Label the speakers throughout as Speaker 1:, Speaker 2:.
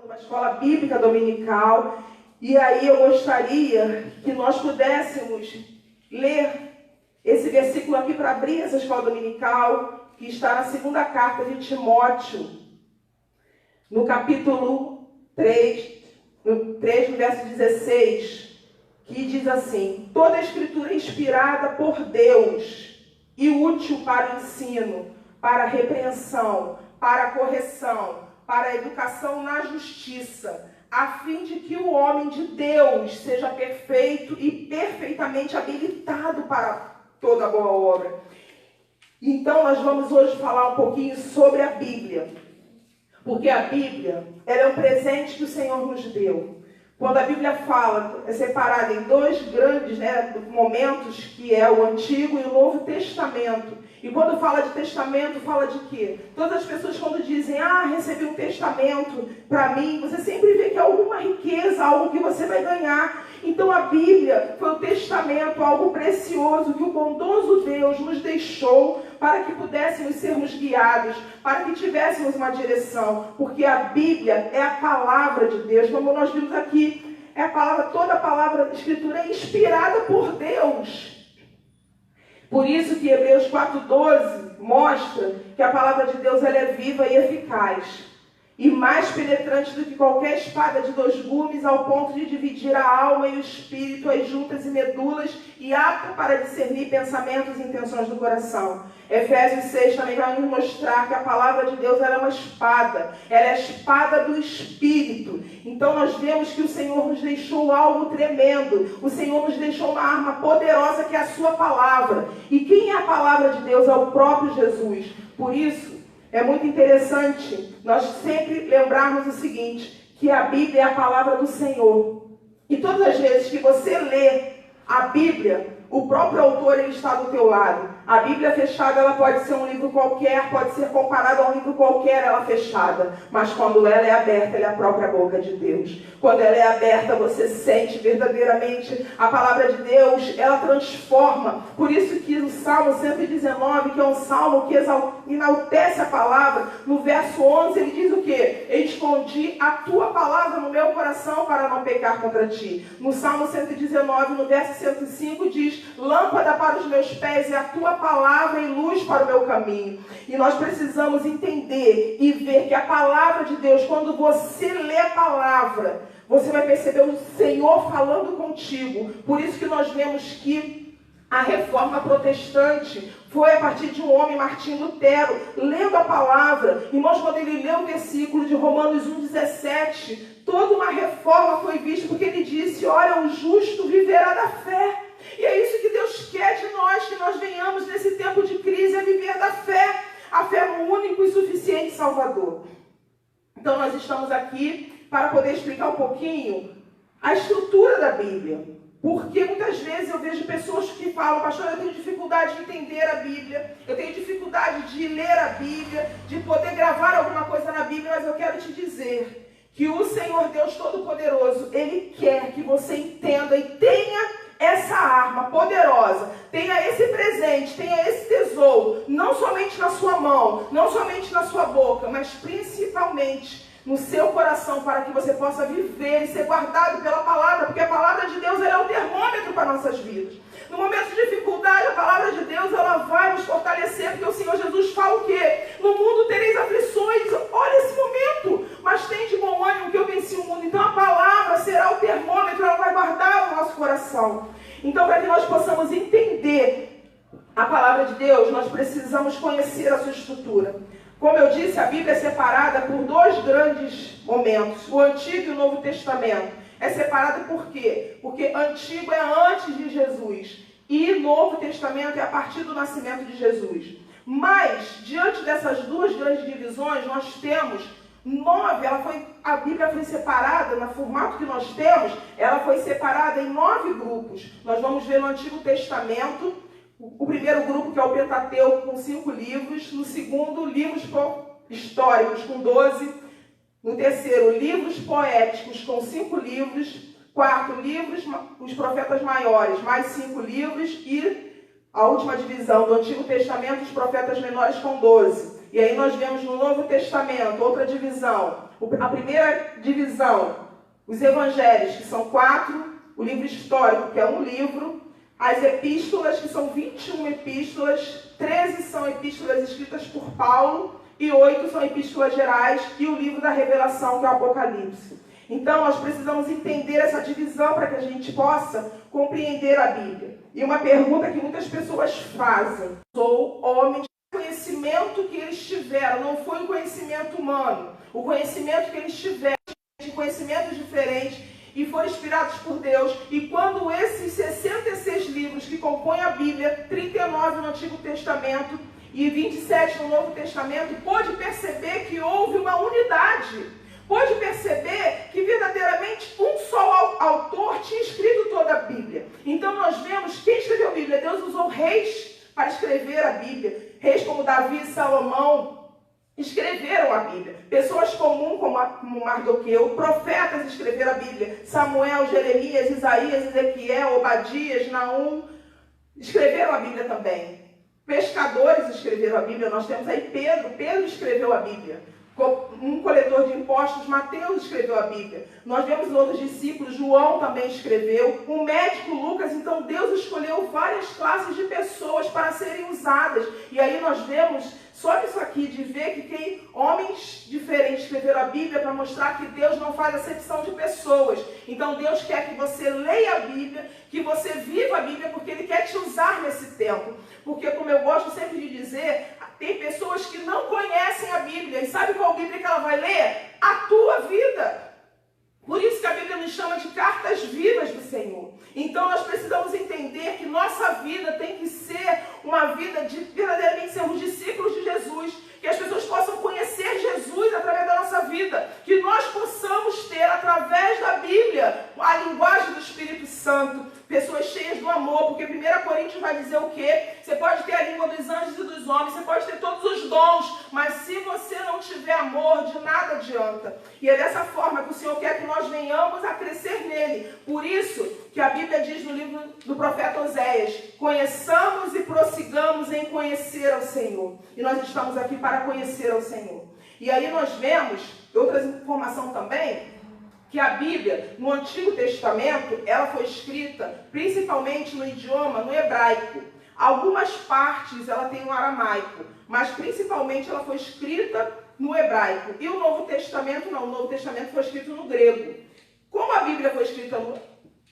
Speaker 1: Uma escola bíblica dominical, e aí eu gostaria que nós pudéssemos ler esse versículo aqui para abrir essa escola dominical, que está na segunda carta de Timóteo, no capítulo 3, no verso 16, que diz assim: toda a escritura é inspirada por Deus e útil para o ensino, para a repreensão, para a correção, para a educação na justiça, a fim de que o homem de Deus seja perfeito e perfeitamente habilitado para toda boa obra. Então nós vamos hoje falar um pouquinho sobre a Bíblia, porque a Bíblia ela é um presente que o Senhor nos deu. Quando a Bíblia fala, é separada em dois grandes momentos, que é o Antigo e o Novo Testamento. E quando fala de testamento, fala de quê? Todas as pessoas quando dizem, recebi um testamento para mim, você sempre vê que é alguma riqueza, algo que você vai ganhar. Então a Bíblia foi o testamento, algo precioso que o bondoso Deus nos deixou para que pudéssemos sermos guiados, para que tivéssemos uma direção. Porque a Bíblia é a palavra de Deus, como nós vimos aqui, é a palavra, toda a palavra da Escritura é inspirada por Deus. Por isso que Hebreus 4,12 mostra que a palavra de Deus ela é viva e eficaz, e mais penetrante do que qualquer espada de dois gumes, ao ponto de dividir a alma e o espírito, as juntas e medulas, e apta para discernir pensamentos e intenções do coração. Efésios 6 também vai nos mostrar que a palavra de Deus ela é uma espada, ela é a espada do Espírito. Então nós vemos que o Senhor nos deixou algo tremendo, o Senhor nos deixou uma arma poderosa que é a sua palavra. E quem é a palavra de Deus? É o próprio Jesus. Por isso, é muito interessante nós sempre lembrarmos o seguinte, que a Bíblia é a palavra do Senhor. E todas as vezes que você lê a Bíblia, o próprio autor ele está do teu lado. A Bíblia fechada ela pode ser um livro qualquer, pode ser comparada a um livro qualquer, ela fechada. Mas quando ela é aberta, ela é a própria boca de Deus. Quando ela é aberta, você sente verdadeiramente a palavra de Deus, ela transforma. Por isso que o Salmo 119, que é um salmo que enaltece a palavra, no verso 11 ele diz o quê? Escondi a tua palavra no meu coração para não pecar contra ti. No Salmo 119, no verso 105 diz: lâmpada para os meus pés é a tua palavra e luz para o meu caminho. E nós precisamos entender e ver que a palavra de Deus, quando você lê a palavra, você vai perceber o Senhor falando contigo. Por isso que nós vemos que a reforma protestante foi a partir de um homem, Martinho Lutero, lendo a palavra. Irmãos, quando ele leu o versículo de Romanos 1,17, toda uma reforma foi vista, porque ele disse: olha, o justo viverá da fé. E é isso que Deus quer de nós, que nós venhamos nesse tempo de crise a viver da fé, a fé no único e suficiente Salvador. Então nós estamos aqui para poder explicar um pouquinho a estrutura da Bíblia. Porque muitas vezes eu vejo pessoas que falam: pastor, eu tenho dificuldade de entender a Bíblia, eu tenho dificuldade de ler a Bíblia, de poder gravar alguma coisa na Bíblia, mas eu quero te dizer que o Senhor Deus Todo-Poderoso, Ele quer que você entenda e tenha essa arma poderosa, tenha esse presente, tenha esse tesouro, não somente na sua mão, não somente na sua boca, mas principalmente no seu coração, para que você possa viver e ser guardado pela palavra, porque a palavra de Deus é o termômetro para nossas vidas. No momento de dificuldade, a palavra de Deus ela vai nos fortalecer, porque o Senhor Jesus fala o quê? No mundo tereis aflições. Olha esse momento, mas tem de bom ânimo que eu venci o mundo. Então a palavra será o termômetro, ela vai guardar o nosso coração. Então, para que nós possamos entender a palavra de Deus, nós precisamos conhecer a sua estrutura. Como eu disse, a Bíblia é separada por dois grandes momentos, o Antigo e o Novo Testamento. É separado por quê? Porque Antigo é antes de Jesus e Novo Testamento é a partir do nascimento de Jesus. Mas, diante dessas duas grandes divisões, nós temos 9, a Bíblia foi separada, no formato que nós temos, ela foi separada em 9 grupos. Nós vamos ver no Antigo Testamento, o primeiro grupo, que é o Pentateuco, com 5 livros. No segundo, livros históricos, com 12. No terceiro, livros poéticos, com 5 livros. Quarto, livros, os profetas maiores, mais 5 livros. E a última divisão do Antigo Testamento, os profetas menores, com 12. E aí nós vemos no Novo Testamento outra divisão. A primeira divisão, os evangelhos, que são 4, o livro histórico, que é um livro, as epístolas, que são 21 epístolas, 13 são epístolas escritas por Paulo e 8 são epístolas gerais, e o livro da Revelação, que é o Apocalipse. Então nós precisamos entender essa divisão para que a gente possa compreender a Bíblia. E uma pergunta que muitas pessoas fazem: sou homem de conhecimento que eles tiveram, não foi um conhecimento humano, o conhecimento que eles tiveram, de conhecimentos diferentes, e foram inspirados por Deus. E quando esses 66 livros que compõem a Bíblia, 39 no Antigo Testamento e 27 no Novo Testamento, pôde perceber que houve uma unidade, pôde perceber que verdadeiramente um só autor tinha escrito toda a Bíblia. Então nós vemos quem escreveu a Bíblia. Deus usou reis para escrever a Bíblia. Reis como Davi e Salomão escreveram a Bíblia. Pessoas comuns como Mardoqueu, profetas escreveram a Bíblia. Samuel, Jeremias, Isaías, Ezequiel, Obadias, Naum escreveram a Bíblia também. Pescadores escreveram a Bíblia. Nós temos aí Pedro escreveu a Bíblia. Um coletor de impostos, Mateus, escreveu a Bíblia. Nós vemos outros discípulos, João também escreveu. Um médico, Lucas. Então Deus escolheu várias classes de pessoas para serem usadas. E aí nós vemos só isso aqui, de ver que tem homens diferentes escreveram a Bíblia para mostrar que Deus não faz acepção de pessoas. Então Deus quer que você leia a Bíblia, que você viva a Bíblia, porque Ele quer te usar nesse tempo. Porque, como eu gosto sempre de dizer, tem pessoas que não conhecem a Bíblia. E sabe qual Bíblia que ela vai ler? A tua vida. Por isso que a Bíblia nos chama de cartas vivas do Senhor. Então nós precisamos entender que nossa vida tem que ser uma vida de verdadeiramente sermos discípulos de Jesus. Que as pessoas possam conhecer Jesus através da nossa vida. Que nós possamos ter, através da Bíblia, a linguagem do Espírito Santo. Pessoas cheias do amor, porque 1 Coríntios vai dizer o quê? Você pode ter a língua dos anjos e dos homens, você pode ter todos os dons, mas se você não tiver amor, de nada adianta. E é dessa forma que o Senhor quer que nós venhamos a crescer nele. Por isso que a Bíblia diz no livro do profeta Oséias: conheçamos e prossigamos em conhecer ao Senhor. E nós estamos aqui para conhecer ao Senhor. E aí nós vemos, outra informação também, que a Bíblia, no Antigo Testamento, ela foi escrita principalmente no idioma, no hebraico. Algumas partes ela tem no aramaico, mas principalmente ela foi escrita no hebraico. E o Novo Testamento não, o Novo Testamento foi escrito no grego. Como a Bíblia foi escrita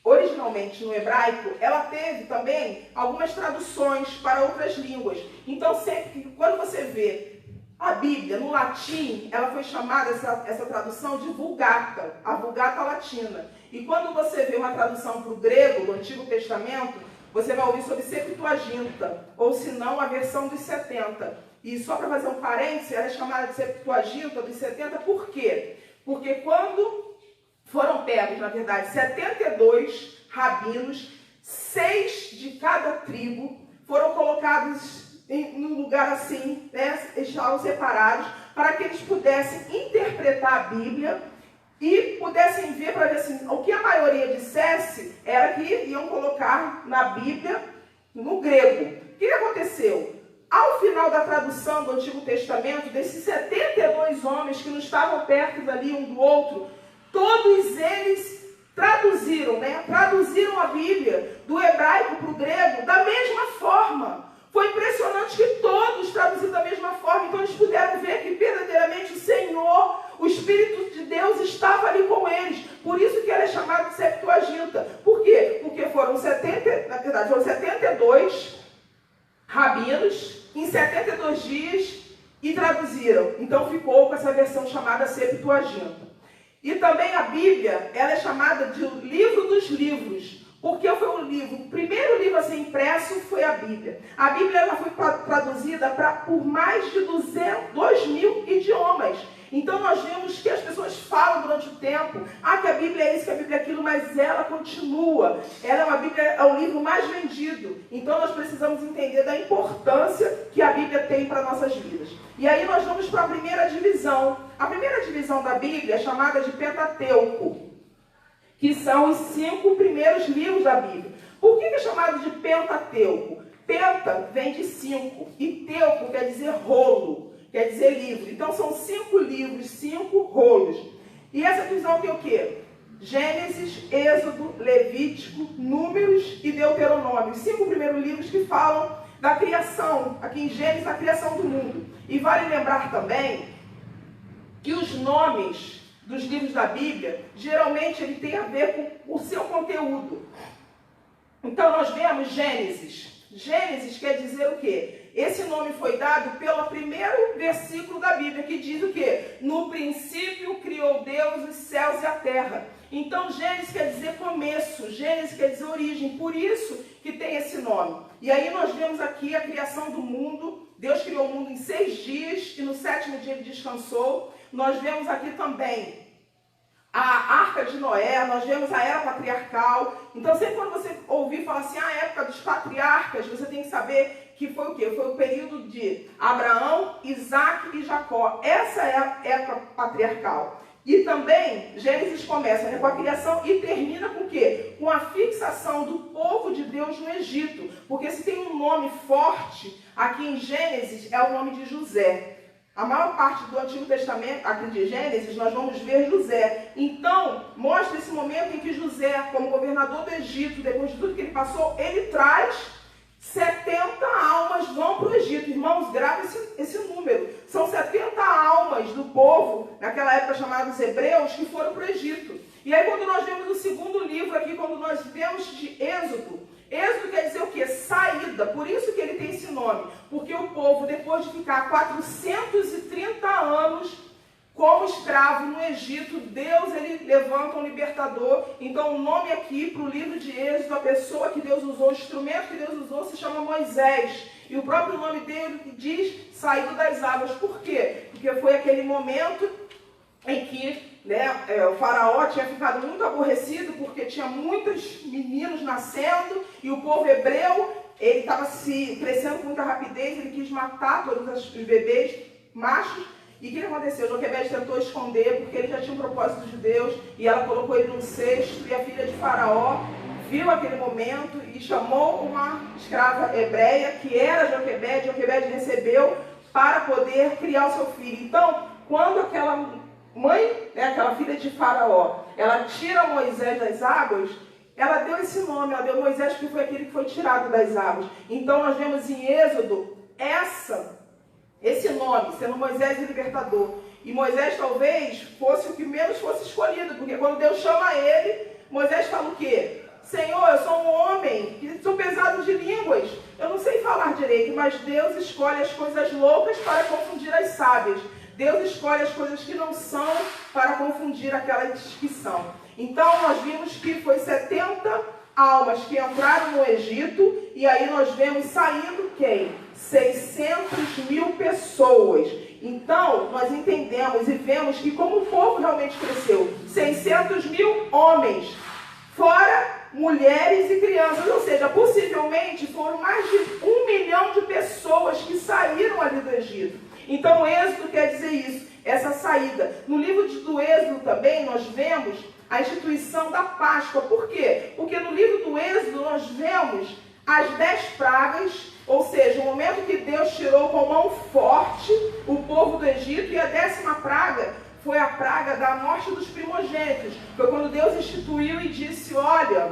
Speaker 1: originalmente no hebraico, ela teve também algumas traduções para outras línguas. Então, sempre quando você vê a Bíblia, no latim, ela foi chamada, essa tradução, de Vulgata, a Vulgata Latina. E quando você vê uma tradução para o grego, do Antigo Testamento, você vai ouvir sobre Septuaginta, ou se não, a versão dos 70. E só para fazer um parênteses, ela é chamada de Septuaginta dos 70, por quê? Porque quando foram pegos, na verdade, 72 rabinos, 6 de cada tribo, foram colocados num lugar assim, né, estavam separados, para que eles pudessem interpretar a Bíblia e pudessem ver, para ver assim, o que a maioria dissesse era que iam colocar na Bíblia no grego. O que aconteceu? Ao final da tradução do Antigo Testamento, desses 72 homens que não estavam perto ali um do outro, todos eles traduziram, né? Traduziram a Bíblia do hebraico para o grego da mesma forma. Foi impressionante que todos traduziram da mesma forma. Então eles puderam ver que verdadeiramente o Senhor, o Espírito de Deus estava ali com eles. Por isso que ela é chamada de Septuaginta. Por quê? Porque foram 72 rabinos em 72 dias e traduziram. Então ficou com essa versão chamada Septuaginta. E também a Bíblia, ela é chamada de livro dos livros. Porque foi um livro, o primeiro livro a ser impresso foi a Bíblia. A Bíblia ela foi traduzida por mais de 2.000 idiomas. Então nós vemos que as pessoas falam durante o tempo, que a Bíblia é isso, que a Bíblia é aquilo, mas ela continua. Ela é uma Bíblia, é o livro mais vendido. Então nós precisamos entender da importância que a Bíblia tem para nossas vidas. E aí nós vamos para a primeira divisão. A primeira divisão da Bíblia é chamada de Pentateuco, que são os 5 primeiros livros da Bíblia. Por que é chamado de Pentateuco? Penta vem de 5 e teuco quer dizer rolo. quer dizer livro. Então são 5 livros, 5 rolos. E essa visão tem o quê? Gênesis, Êxodo, Levítico, Números e Deuteronômio. 5 primeiros livros que falam da criação, aqui em Gênesis, a criação do mundo. E vale lembrar também que os nomes dos livros da Bíblia, geralmente ele tem a ver com o seu conteúdo. Então nós vemos Gênesis. Gênesis quer dizer o quê? Esse nome foi dado pelo primeiro versículo da Bíblia, que diz o quê? No princípio criou Deus os céus e a terra. Então Gênesis quer dizer começo, Gênesis quer dizer origem, por isso que tem esse nome. E aí nós vemos aqui a criação do mundo. Deus criou o mundo em 6 dias e no 7º dia ele descansou. Nós vemos aqui também a Arca de Noé, nós vemos a Era Patriarcal. Então sempre quando você ouvir falar assim, a época dos patriarcas, você tem que saber que foi o quê? Foi o período de Abraão, Isaac e Jacó. Essa é a época patriarcal. E também, Gênesis começa, né, com a criação e termina com o quê? Com a fixação do povo de Deus no Egito. Porque se tem um nome forte aqui em Gênesis, é o nome de José. A maior parte do Antigo Testamento, aqui de Gênesis, nós vamos ver José. Então, mostra esse momento em que José, como governador do Egito, depois de tudo que ele passou, ele traz 70 almas vão para o Egito. Irmãos, grave esse número. São 70 almas do povo, naquela época chamados hebreus, que foram para o Egito. E aí quando nós vemos o segundo livro aqui, quando nós vemos de Êxodo, Êxodo quer dizer o quê? Saída. Por isso que ele tem esse nome. Porque o povo, depois de ficar 430 anos como escravo no Egito, Deus ele levanta um libertador. Então o nome aqui para o livro de Êxodo, a pessoa que Deus usou, o instrumento que Deus usou se chama Moisés. E o próprio nome dele diz saído das águas. Por quê? Porque foi aquele momento em que o faraó tinha ficado muito aborrecido porque tinha muitos meninos nascendo e o povo hebreu, ele estava se crescendo com muita rapidez, ele quis matar todos os bebês machos. E o que aconteceu? Joquebede tentou esconder porque ele já tinha um propósito de Deus e ela colocou ele num cesto e a filha de Faraó viu aquele momento e chamou uma escrava hebreia que era Joquebede. Joquebede recebeu para poder criar o seu filho. Então, quando aquela mãe, aquela filha de Faraó, ela tira Moisés das águas, ela deu esse nome, ela deu Moisés porque foi aquele que foi tirado das águas. Então nós vemos em Êxodo esse nome, sendo Moisés o libertador. E Moisés talvez fosse o que menos fosse escolhido, porque quando Deus chama ele, Moisés fala o quê? Senhor, eu sou um homem que sou pesado de línguas, eu não sei falar direito, mas Deus escolhe as coisas loucas para confundir as sábias. Deus escolhe as coisas que não são para confundir aquelas que são. Então nós vimos que foi 70 almas que entraram no Egito, e aí nós vemos saindo quem? 600 mil pessoas. Então nós entendemos e vemos que como o povo realmente cresceu, 600 mil homens, fora mulheres e crianças, ou seja, possivelmente foram mais de 1 milhão de pessoas que saíram ali do Egito. Então o Êxodo quer dizer isso, essa saída. No livro do Êxodo também nós vemos a instituição da Páscoa. Por quê? Porque no livro do Êxodo nós vemos as 10 pragas, ou seja, o momento que Deus tirou com mão forte o povo do Egito, e a 10ª praga foi a praga da morte dos primogênitos. Foi quando Deus instituiu e disse, olha,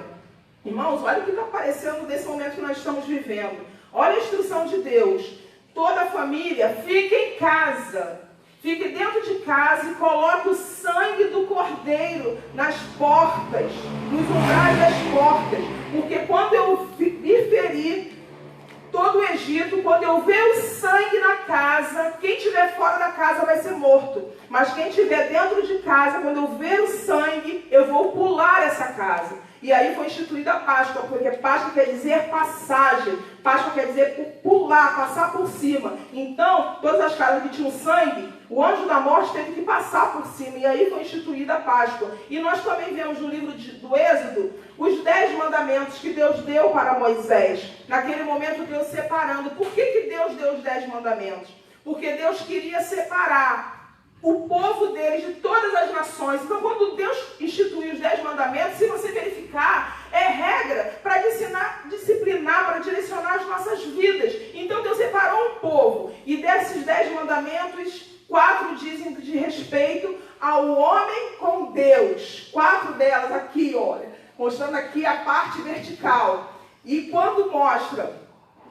Speaker 1: irmãos, olha o que está aparecendo nesse momento que nós estamos vivendo. Olha a instrução de Deus. Toda a família fique em casa. Fique dentro de casa e coloque o sangue do cordeiro nas portas, nos umbrais das portas. Porque quando eu me ferir todo o Egito, quando eu ver o sangue na casa, quem estiver fora da casa vai ser morto. Mas quem estiver dentro de casa, quando eu ver o sangue, eu vou pular essa casa. E aí foi instituída a Páscoa, porque Páscoa quer dizer passagem. Páscoa quer dizer pular, passar por cima. Então, todas as casas que tinham sangue, o anjo da morte teve que passar por cima. E aí foi instituída a Páscoa. E nós também vemos no livro do Êxodo os 10 mandamentos que Deus deu para Moisés. Naquele momento, Deus separando. Por que Deus deu os 10 mandamentos? Porque Deus queria separar o povo deles de todas as nações. Então, quando Deus instituiu os 10 mandamentos, se você verificar, é regra para disciplinar, para direcionar as nossas vidas. Então, Deus separou um povo. E desses 10 mandamentos, 4 dizem de respeito ao homem com Deus. 4 delas aqui, olha, mostrando aqui a parte vertical. E quando mostra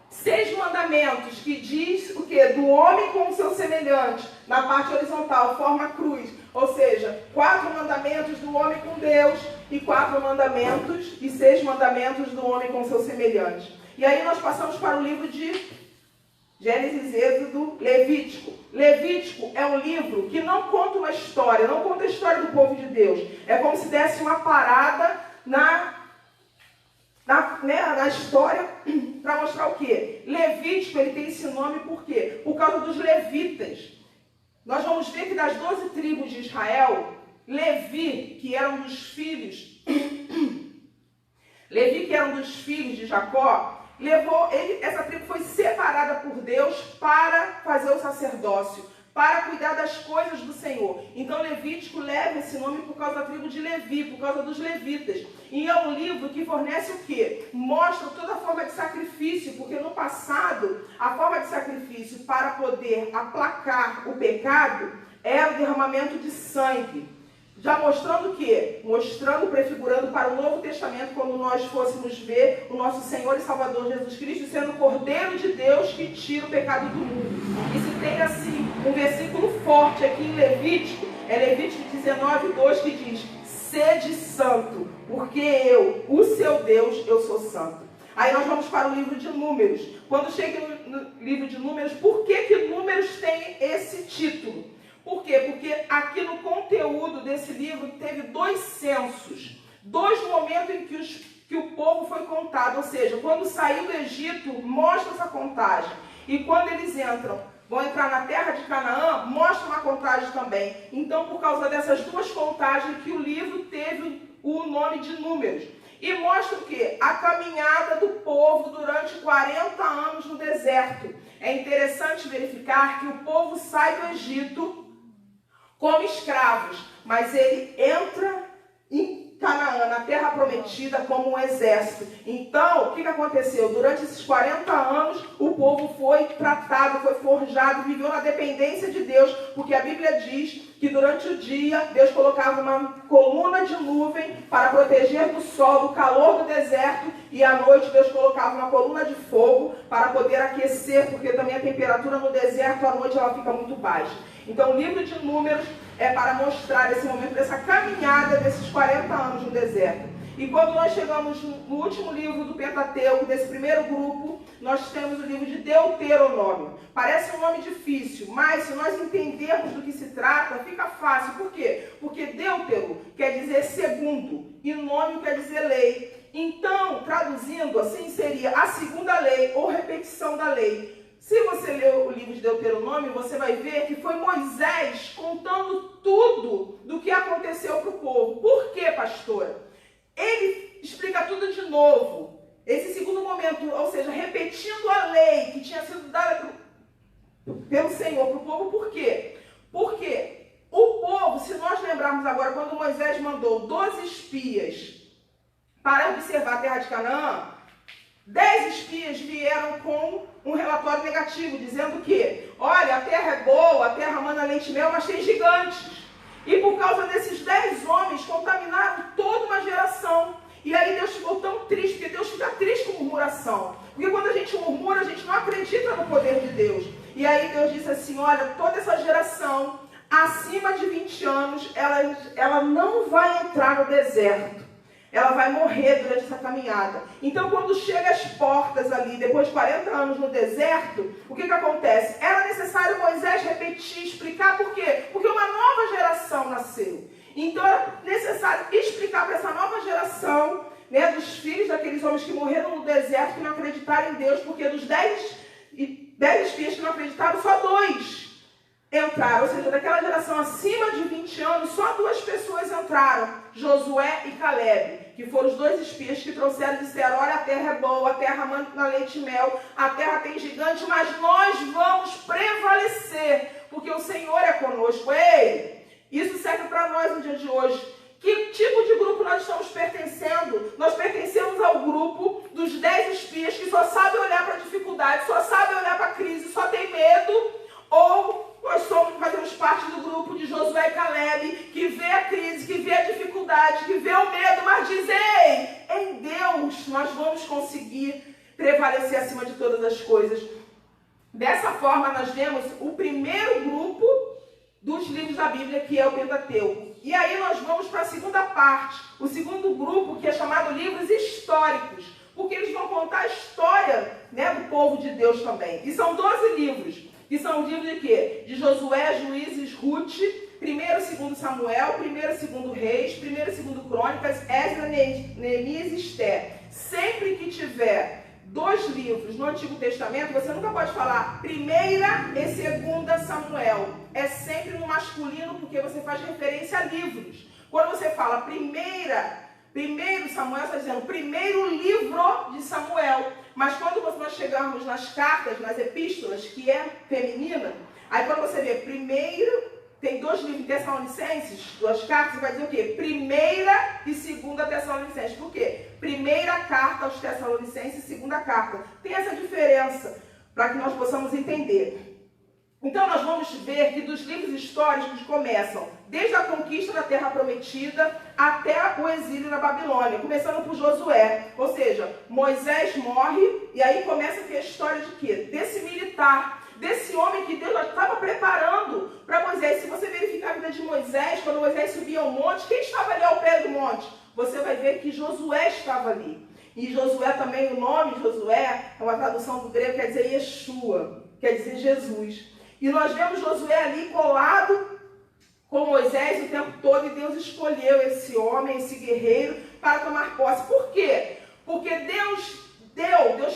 Speaker 1: 6 mandamentos que diz o quê? Do homem com o seu semelhante, na parte horizontal, forma a cruz. Ou seja, 4 mandamentos do homem com Deus e 4 mandamentos e 6 mandamentos do homem com o seu semelhante. E aí nós passamos para o livro de Gênesis, Êxodo, Levítico. Levítico é um livro que não conta uma história, não conta a história do povo de Deus. É como se desse uma parada na história para mostrar o quê? Levítico, ele tem esse nome por quê? Por causa dos levitas. Nós vamos ver que das 12 tribos de Israel, Levi, que eram dos filhos de Jacó, essa tribo foi separada por Deus para fazer o sacerdócio, para cuidar das coisas do Senhor. Então Levítico leva esse nome por causa da tribo de Levi, por causa dos levitas. E é um livro que fornece o quê? Mostra toda a forma de sacrifício, porque no passado, a forma de sacrifício para poder aplacar o pecado era o derramamento de sangue. Já mostrando o quê? Mostrando, prefigurando para o Novo Testamento, quando nós fôssemos ver o nosso Senhor e Salvador Jesus Cristo sendo o Cordeiro de Deus que tira o pecado do mundo. E se tem assim um versículo forte aqui em Levítico, é Levítico 19:2, que diz: sede santo, porque eu, o seu Deus, eu sou santo. Aí nós vamos para o livro de Números. Quando chega no livro de Números, por que Números tem esse título? Por quê? Porque aqui no conteúdo desse livro teve 2 censos, 2 momentos em que o povo foi contado. Ou seja, quando saiu do Egito, mostra essa contagem. E quando eles vão entrar na terra de Canaã, mostra uma contagem também. Então, por causa dessas 2 contagens que o livro teve o nome de Números. E mostra o quê? A caminhada do povo durante 40 anos no deserto. É interessante verificar que o povo sai do Egito como escravos, mas ele entra em Canaã, na terra prometida, como um exército. Então, o que aconteceu? Durante esses 40 anos, o povo foi tratado, foi forjado, viveu na dependência de Deus, porque a Bíblia diz que durante o dia, Deus colocava uma coluna de nuvem para proteger do sol, do calor do deserto, e à noite Deus colocava uma coluna de fogo para poder aquecer, porque também a temperatura no deserto, à noite, ela fica muito baixa. Então, o livro de Números é para mostrar esse momento dessa caminhada desses 40 anos no deserto. E quando nós chegamos no último livro do Pentateuco, desse primeiro grupo, nós temos o livro de Deuteronômio. Parece um nome difícil, mas se nós entendermos do que se trata, fica fácil. Por quê? Porque Deutero quer dizer segundo e nômio quer dizer lei. Então, traduzindo assim, seria a segunda lei ou repetição da lei. Se você ler o livro de Deuteronômio, você vai ver que foi Moisés contando tudo do que aconteceu para o povo. Por quê, pastora? Ele explica tudo de novo. Esse segundo momento, ou seja, repetindo a lei que tinha sido dada pelo Senhor para o povo. Por quê? Porque o povo, se nós lembrarmos agora, quando Moisés mandou 12 espias para observar a terra de Canaã, 10 espias vieram com um relatório negativo, dizendo que, olha, a terra é boa, a terra manda leite e mel, mas tem gigantes. E por causa desses 10 homens, contaminaram toda uma geração. E aí Deus ficou tão triste, porque Deus fica triste com murmuração. Porque quando a gente murmura, a gente não acredita no poder de Deus. E aí Deus disse assim, olha, toda essa geração, acima de 20 anos, ela não vai entrar no deserto. Ela vai morrer durante essa caminhada. Então, quando chega às portas ali, depois de 40 anos no deserto, o que acontece? Era necessário Moisés repetir, explicar por quê? Porque uma nova geração nasceu. Então, era necessário explicar para essa nova geração, né, dos filhos daqueles homens que morreram no deserto, que não acreditaram em Deus, porque dos 10 espias que não acreditaram, só 2 entraram. Ou seja, daquela geração acima de 20 anos, só 2 pessoas entraram, Josué e Caleb, que foram os 2 espias que trouxeram e disseram, olha, a terra é boa, a terra manda leite e mel, a terra tem gigante, mas nós vamos prevalecer, porque o Senhor é conosco. Ei, isso serve para nós no dia de hoje. Que tipo de grupo nós estamos pertencendo? Nós pertencemos ao grupo dos 10 espias que só sabem olhar para a dificuldade, só sabem olhar para a crise, só tem Josué e Caleb, que vê a crise, que vê a dificuldade, que vê o medo, mas diz, ei, em Deus nós vamos conseguir prevalecer acima de todas as coisas. Dessa forma, nós vemos o primeiro grupo dos livros da Bíblia, que é o Pentateuco. E aí nós vamos para a segunda parte, o segundo grupo, que é chamado livros históricos, porque eles vão contar a história, né, do povo de Deus também. E são 12 livros, que são livros de quê? De Josué, Juízes, Ruth, 1º e 2º Samuel, 1º e 2º Reis, 1º e 2º Crônicas, Esdras, Neemias e Esther. Sempre que tiver 2 livros no Antigo Testamento, você nunca pode falar 1ª e 2ª Samuel. É sempre no masculino, porque você faz referência a livros. Quando você fala primeiro Samuel, você está dizendo primeiro livro de Samuel. Mas quando nós chegarmos nas cartas, nas epístolas, que é feminina, aí quando você vê primeiro, tem 2 livros de Tessalonicenses, 2 cartas, você vai dizer o quê? 1ª e 2ª Tessalonicenses. Por quê? Primeira carta aos Tessalonicenses e 2ª carta. Tem essa diferença, para que nós possamos entender. Então nós vamos ver que dos livros históricos começam desde a conquista da Terra Prometida até o exílio na Babilônia, começando por Josué. Ou seja, Moisés morre e aí começa aqui a história de quê? Desse militar, desse homem que Deus já estava preparando para Moisés. Se você verificar a vida de Moisés, quando Moisés subia ao monte, quem estava ali ao pé do monte? Você vai ver que Josué estava ali. E Josué também, o nome Josué, é uma tradução do grego, quer dizer Yeshua, quer dizer Jesus. E nós vemos Josué ali colado com Moisés o tempo todo, e Deus escolheu esse homem, esse guerreiro, para tomar posse. Por quê? Porque Deus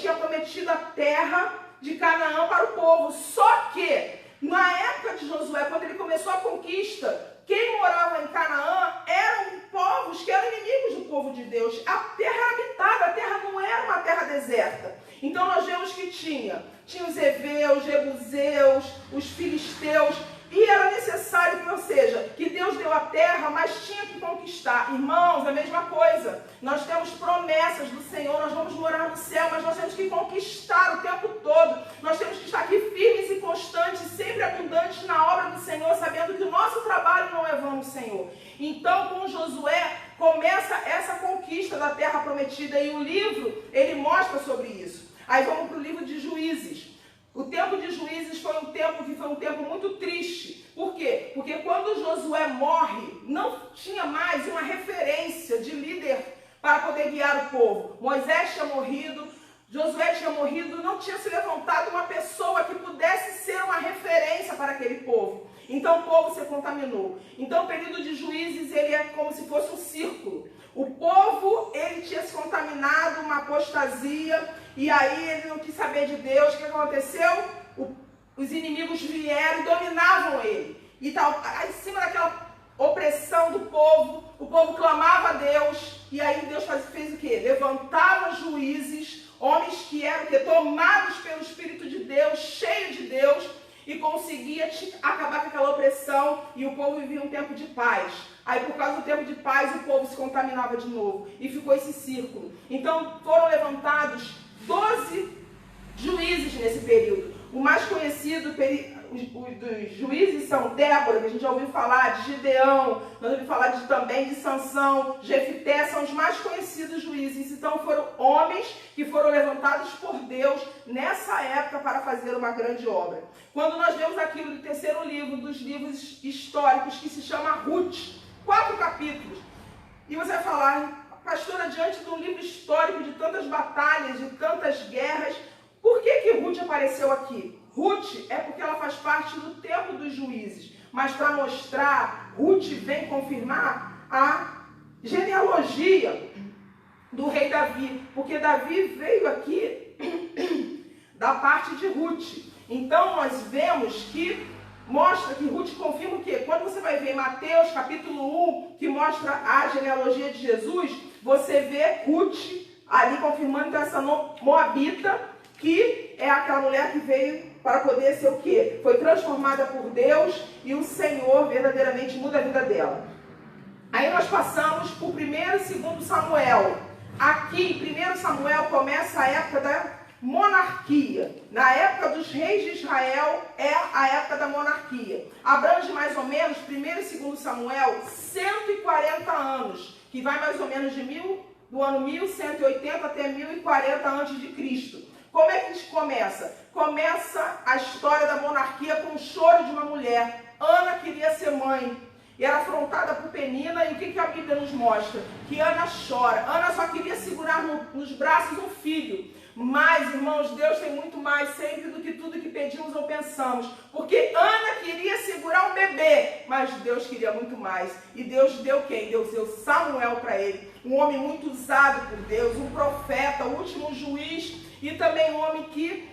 Speaker 1: tinha prometido a terra de Canaã para o povo. Só que, na época de Josué, quando ele começou a conquista, quem morava em Canaã eram povos que eram inimigos do povo de Deus. A terra era habitada, a terra não era uma terra deserta. Então nós vemos que tinha os heveus, jebuseus, os filisteus, e era necessário, ou seja, que Deus deu a terra, mas tinha que conquistar. Irmãos, a mesma coisa. Nós temos promessas do Senhor, nós vamos morar no céu, mas nós temos que conquistar o tempo todo. Nós temos que estar aqui firmes e constantes, sempre abundantes na obra do Senhor, sabendo que o nosso trabalho não é vão no Senhor. Então, com Josué, começa essa conquista da terra prometida, e o livro, ele mostra sobre isso. Aí vamos para o livro de Juízes. O tempo de Juízes foi um tempo muito triste. Por quê? Porque quando Josué morre, não tinha mais uma referência de líder para poder guiar o povo. Moisés tinha morrido, Josué tinha morrido, não tinha se levantado uma pessoa que pudesse ser uma referência para aquele povo. Então o povo se contaminou. Então o período de Juízes, ele é como se fosse um círculo. O povo, ele tinha se contaminado, uma apostasia, e aí ele não quis saber de Deus. O que aconteceu? Os inimigos vieram e dominavam ele. E tal, aí, em cima daquela opressão do povo, o povo clamava a Deus, e aí Deus fez o quê? Levantava juízes, homens que eram tomados pelo Espírito de Deus, cheios de Deus, e conseguia acabar com aquela opressão, e o povo vivia um tempo de paz. Aí, por causa do tempo de paz, o povo se contaminava de novo, e ficou esse círculo. Então, foram levantados 12 juízes nesse período. O mais conhecido dos juízes são Débora, que a gente já ouviu falar, de Gideão, nós ouvimos falar também de Sansão, Jefité, são os mais conhecidos juízes. Então foram homens que foram levantados por Deus nessa época para fazer uma grande obra. Quando nós vemos aquilo do terceiro livro, dos livros históricos, que se chama Ruth, 4 capítulos, e você vai falar, pastora, diante de um livro histórico de tantas batalhas, de tantas guerras, por que Ruth apareceu aqui? Ruth é porque ela faz parte do tempo dos juízes, mas para mostrar, Ruth vem confirmar a genealogia do rei Davi, porque Davi veio aqui da parte de Ruth. Então nós vemos que mostra que Ruth confirma o quê? Quando você vai ver Mateus capítulo 1, que mostra a genealogia de Jesus, você vê Ruth ali confirmando que essa moabita, que é aquela mulher que veio para poder ser o quê? Foi transformada por Deus, e o Senhor verdadeiramente muda a vida dela. Aí nós passamos por 1º e 2º Samuel. Aqui em 1 Samuel começa a época Monarquia. Na época dos reis de Israel é a época da monarquia. Abrange mais ou menos, 1º e 2º Samuel, 140 anos, que vai mais ou menos do ano 1180 até 1040 a.C. Como é que começa? Começa a história da monarquia com o choro de uma mulher. Ana queria ser mãe. E era afrontada por Penina, e o que a Bíblia nos mostra? Que Ana chora. Ana só queria segurar nos braços um filho. Mas, irmãos, Deus tem muito mais sempre do que tudo que pedimos ou pensamos. Porque Ana queria segurar um bebê, mas Deus queria muito mais. E Deus deu quem? Deus deu Samuel para ele. Um homem muito usado por Deus, um profeta, o último juiz, e também um homem que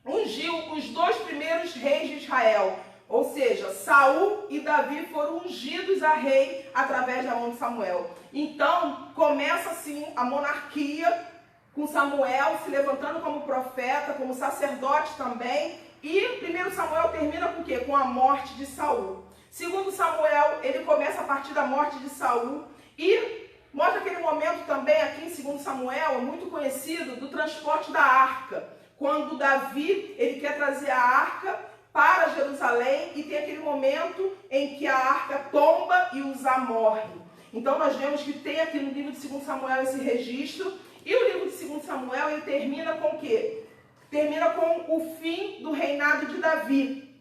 Speaker 1: ungiu os 2 primeiros reis de Israel. Ou seja, Saul e Davi foram ungidos a rei através da mão de Samuel. Então, começa assim a monarquia, com Samuel se levantando como profeta, como sacerdote também. E 1 Samuel termina com o quê? Com a morte de Saul. 2 Samuel, ele começa a partir da morte de Saul. E mostra aquele momento também aqui em 2 Samuel, muito conhecido, do transporte da arca. Quando Davi, ele quer trazer a arca para Jerusalém, e tem aquele momento em que a arca tomba e Uzá morre. Então nós vemos que tem aqui no livro de 2 Samuel esse registro, e o livro de 2 Samuel ele termina com o quê? Termina com o fim do reinado de Davi.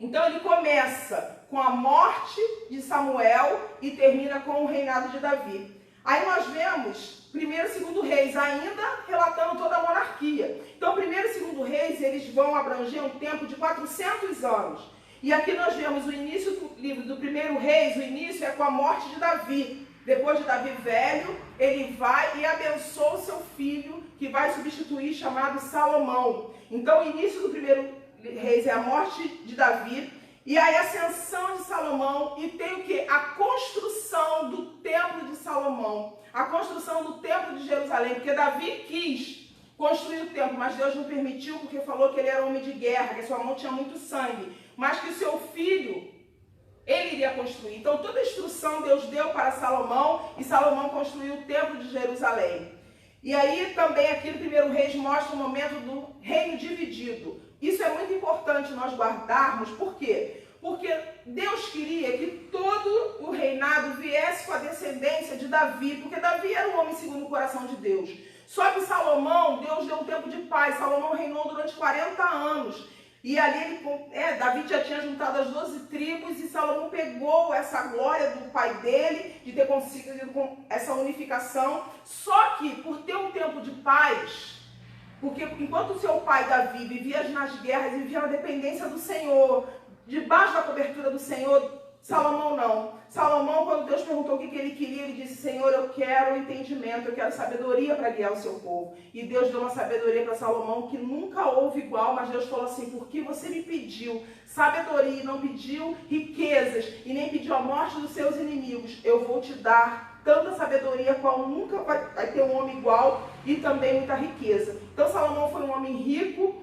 Speaker 1: Então ele começa com a morte de Samuel e termina com o reinado de Davi. Aí nós vemos 1º e 2º Reis ainda relatando toda a monarquia. Então 1º e 2º Reis eles vão abranger um tempo de 400 anos. E aqui nós vemos o início do livro do 1º Reis, o início é com a morte de Davi. Depois de Davi velho, ele vai e abençoa o seu filho, que vai substituir, chamado Salomão. Então o início do 1º Reis é a morte de Davi. E aí a ascensão de Salomão, e tem o quê? A construção do templo de Salomão, a construção do templo de Jerusalém, porque Davi quis construir o templo, mas Deus não permitiu, porque falou que ele era homem de guerra, que a sua mão tinha muito sangue, mas que o seu filho, ele iria construir. Então toda a instrução Deus deu para Salomão, e Salomão construiu o templo de Jerusalém. E aí também aqui no 1º Reis mostra o momento do reino dividido. Isso é muito importante nós guardarmos, por quê? Porque Deus queria que todo o reinado viesse com a descendência de Davi, porque Davi era um homem segundo o coração de Deus. Só que Salomão, Deus deu um tempo de paz, Salomão reinou durante 40 anos. E ali Davi já tinha juntado as 12 tribos, e Salomão pegou essa glória do pai dele, de ter conseguido essa unificação. Só que por ter um tempo de paz, porque enquanto o seu pai Davi vivia nas guerras e vivia na dependência do Senhor, debaixo da cobertura do Senhor, Salomão não. Salomão, quando Deus perguntou o que ele queria, ele disse: Senhor, eu quero entendimento, eu quero sabedoria para guiar o seu povo. E Deus deu uma sabedoria para Salomão que nunca houve igual, mas Deus falou assim: porque você me pediu sabedoria e não pediu riquezas, e nem pediu a morte dos seus inimigos, eu vou te dar tanta sabedoria, qual nunca vai ter um homem igual, e também muita riqueza. Então Salomão foi um homem rico,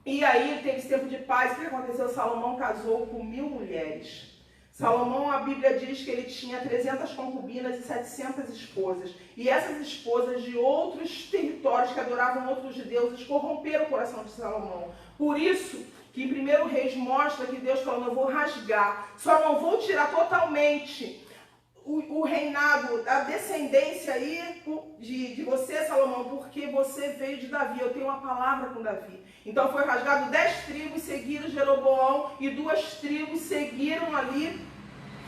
Speaker 1: e aí teve esse tempo de paz. O que aconteceu? Salomão casou com 1000 mulheres. Salomão, a Bíblia diz que ele tinha 300 concubinas e 700 esposas. E essas esposas de outros territórios que adoravam outros deuses corromperam o coração de Salomão. Por isso que em 1º Reis mostra que Deus falou: eu vou rasgar, só não vou tirar totalmente o reinado, a descendência aí de você, Salomão, porque você veio de Davi, eu tenho uma palavra com Davi. Então foi rasgado 10 tribos, seguiram Jeroboão, e 2 tribos seguiram ali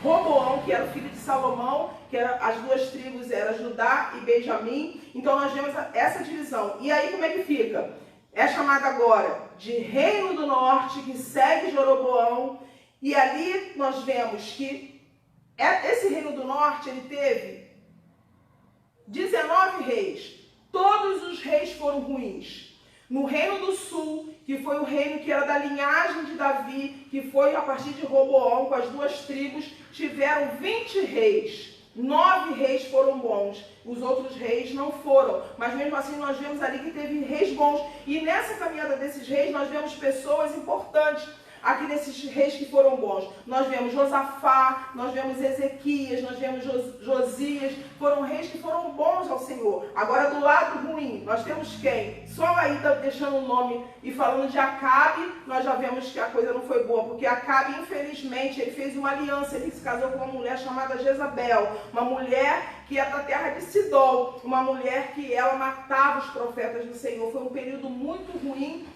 Speaker 1: Roboão, que era o filho de Salomão, que as 2 tribos eram Judá e Benjamim. Então nós vemos essa divisão. E aí como é que fica? É chamado agora de Reino do Norte, que segue Jeroboão, e ali nós vemos que esse Reino do Norte, ele teve 19 reis. Todos os reis foram ruins. No Reino do Sul, que foi o reino que era da linhagem de Davi, que foi a partir de Roboão, com as 2 tribos, tiveram 20 reis. 9 reis foram bons, os outros reis não foram. Mas mesmo assim nós vemos ali que teve reis bons. E nessa caminhada desses reis nós vemos pessoas importantes. aqui nesses reis que foram bons? Nós vemos Josafá, nós vemos Ezequias, nós vemos Josias, foram reis que foram bons ao Senhor. Agora do lado ruim, nós temos quem? Só aí deixando o nome e falando de Acabe, nós já vemos que a coisa não foi boa, porque Acabe, infelizmente, ele fez uma aliança, ele se casou com uma mulher chamada Jezabel, uma mulher que é da terra de Sidom, uma mulher que ela matava os profetas do Senhor. Foi um período muito ruim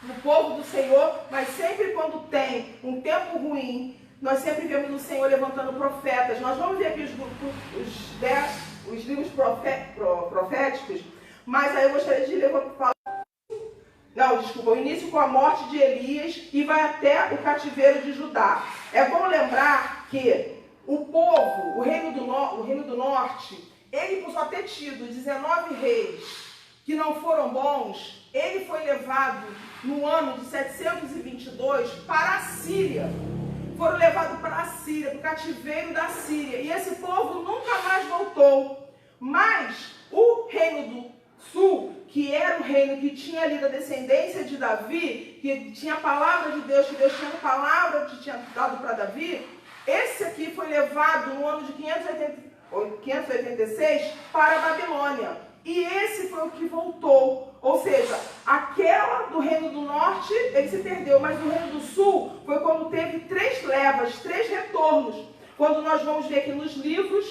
Speaker 1: do povo do Senhor, mas sempre quando tem um tempo ruim, nós sempre vemos o Senhor levantando profetas. Nós vamos ver aqui os livros proféticos, mas aí eu gostaria de levantar. Não, desculpa, o início com a morte de Elias e vai até o cativeiro de Judá. É bom lembrar que o povo, o reino do norte, ele por só ter tido 19 reis que não foram bons, ele foi levado no ano de 722 para a Síria. Foram levados para a Síria, para o cativeiro da Síria. E esse povo nunca mais voltou. Mas o reino do sul, que era o reino que tinha ali da descendência de Davi, que tinha a palavra de Deus, que Deus tinha a palavra que tinha dado para Davi, esse aqui foi levado no ano de 586 para a Babilônia. E esse foi o que voltou. Ou seja, aquela do reino do norte, ele se perdeu. Mas do reino do sul, foi quando teve 3 levas, 3 retornos. Quando nós vamos ver aqui nos livros,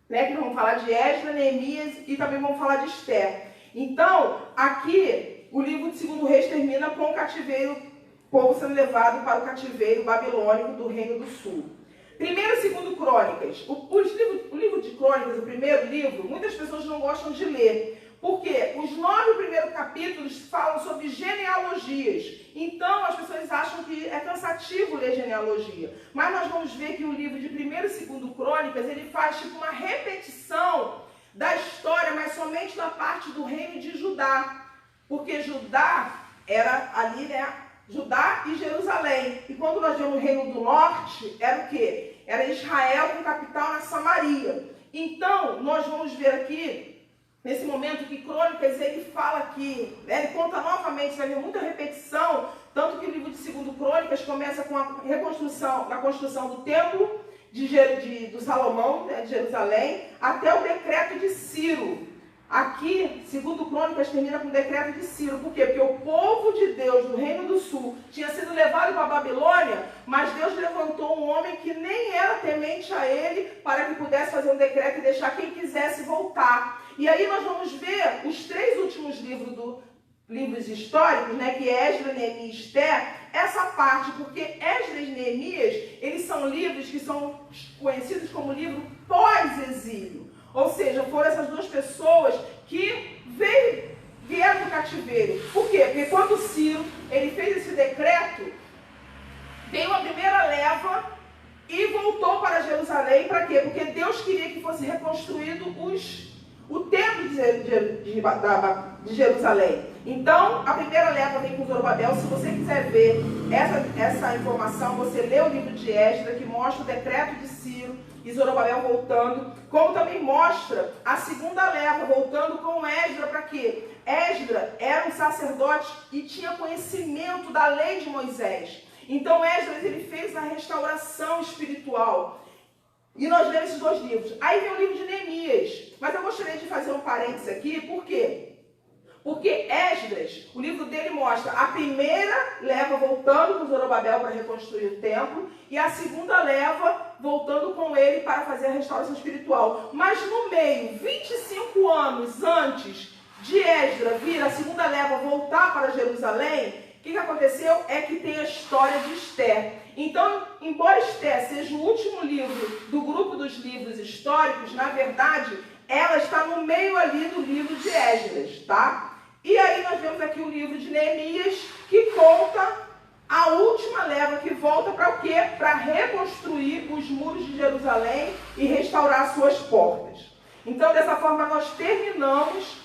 Speaker 1: né, que vamos falar de Esdras, Neemias e também vamos falar de Esther. Então, aqui, o livro de 2 Reis termina com o cativeiro, o povo sendo levado para o cativeiro babilônico do reino do sul. 1º e 2º Crônicas. O livro de Crônicas, o primeiro livro, muitas pessoas não gostam de ler. Porque os 9 primeiros capítulos falam sobre genealogias. Então, as pessoas acham que é cansativo ler genealogia. Mas nós vamos ver que o livro de 1º e 2º Crônicas, ele faz tipo uma repetição da história, mas somente da parte do reino de Judá. Porque Judá era ali, né? Judá e Jerusalém. E quando nós vemos o reino do norte, era o quê? Era Israel com capital na Samaria. Então, nós vamos ver aqui, nesse momento que Crônicas, ele fala aqui, né, ele conta novamente, vai haver muita repetição, tanto que o livro de 2º Crônicas começa com a construção do templo do Salomão, né, de Jerusalém, até o decreto de Ciro. Aqui, 2º Crônicas termina com o decreto de Ciro. Por quê? Porque o povo de Deus do Reino do Sul tinha sido levado para a Babilônia, mas Deus levantou um homem que nem era temente a ele para que pudesse fazer um decreto e deixar quem quisesse voltar. E aí nós vamos ver os 3 últimos livros históricos, né, que é Esdras, Neemias e Esther, essa parte, porque Esdras e Neemias, eles são livros que são conhecidos como livro pós-exílio. Ou seja, foram essas 2 pessoas que vieram do cativeiro. Por quê? Porque quando Ciro ele fez esse decreto, veio a primeira leva e voltou para Jerusalém. Para quê? Porque Deus queria que fosse reconstruído o templo de Jerusalém. Então, a primeira leva vem com Zorobabel. Se você quiser ver essa informação, você lê o livro de Esdras, que mostra o decreto de Ciro e Zorobabel voltando, como também mostra a segunda leva, voltando com Esdras. Para quê? Esdras era um sacerdote e tinha conhecimento da lei de Moisés. Então, Esdras ele fez a restauração espiritual. E nós lemos esses 2 livros. Aí vem o livro de Neemias. Mas eu gostaria de fazer um parênteses aqui, por quê? Porque Esdras, o livro dele mostra a primeira leva voltando com Zorobabel para reconstruir o templo e a segunda leva voltando com ele para fazer a restauração espiritual. Mas no meio, 25 anos antes de Esdras vir a segunda leva voltar para Jerusalém, o que aconteceu é que tem a história de Esther. Então, embora Esther seja o último livro do grupo dos livros históricos, na verdade, ela está no meio ali do livro de Esdras, tá? E aí nós vemos aqui o livro de Neemias, que conta a última leva, que volta para o quê? Para reconstruir os muros de Jerusalém e restaurar suas portas. Então, dessa forma, nós terminamos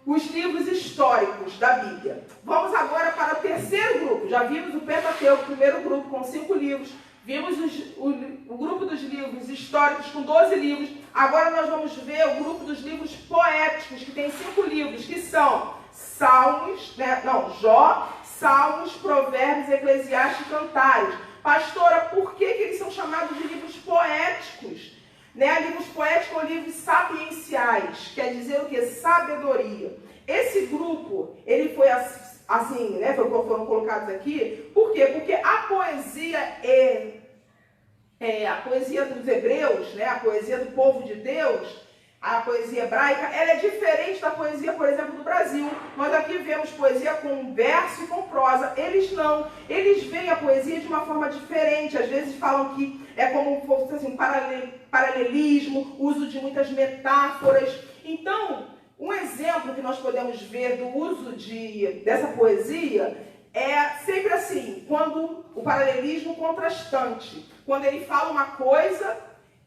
Speaker 1: os livros históricos da Bíblia. Vamos agora para o terceiro grupo. Já vimos o Pentateuco, o primeiro grupo com 5 livros. Vimos o grupo dos livros históricos com 12 livros. Agora nós vamos ver o grupo dos livros poéticos, que tem 5 livros, que são Salmos, Jó, Salmos, Provérbios, Eclesiastes e Cantares. Pastora, por que eles são chamados de livros poéticos? Né? Livros poéticos ou livros sapienciais, quer dizer o que? Sabedoria. Esse grupo, ele foi assim, né? Foram colocados aqui. Por quê? Porque a poesia a poesia dos hebreus, né? A poesia do povo de Deus, a poesia hebraica, ela é diferente da poesia, por exemplo, do Brasil. Nós aqui vemos poesia com verso e com prosa. Eles não. Eles veem a poesia de uma forma diferente. Às vezes falam que é como assim, um paralelismo, uso de muitas metáforas. Então, um exemplo que nós podemos ver do uso dessa poesia é sempre assim, quando o paralelismo contrastante. Quando ele fala uma coisa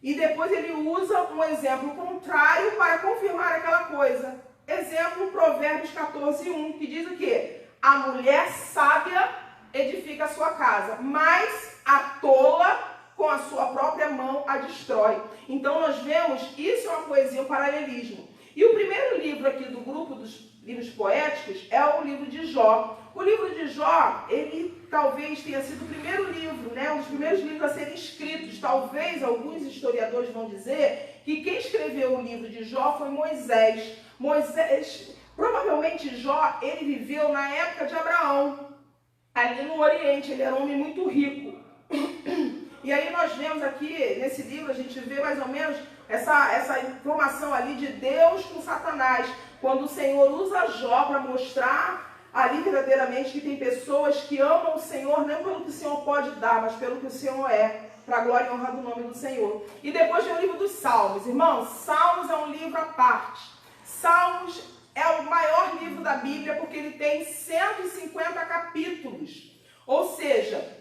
Speaker 1: e depois ele usa um exemplo contrário para confirmar aquela coisa. Exemplo, Provérbios 14:1, que diz o quê? A mulher sábia edifica a sua casa, mas a tola com a sua própria mão a destrói. Então nós vemos, isso é uma poesia, um paralelismo. E o primeiro livro aqui do grupo dos livros poéticos é o livro de Jó. O livro de Jó, ele talvez tenha sido o primeiro livro, né, um dos primeiros livros a serem escritos. Talvez alguns historiadores vão dizer que quem escreveu o livro de Jó foi Moisés. Provavelmente Jó, ele viveu na época de Abraão, ali no Oriente. Ele era um homem muito rico. E aí nós vemos aqui, nesse livro, a gente vê mais ou menos essa informação ali de Deus com Satanás, quando o Senhor usa Jó para mostrar ali verdadeiramente que tem pessoas que amam o Senhor não pelo que o Senhor pode dar, mas pelo que o Senhor é, para a glória e honra do nome do Senhor. E depois vem o livro dos Salmos. Irmãos, Salmos é um livro à parte. Salmos é o maior livro da Bíblia porque ele tem 150 capítulos. Ou seja,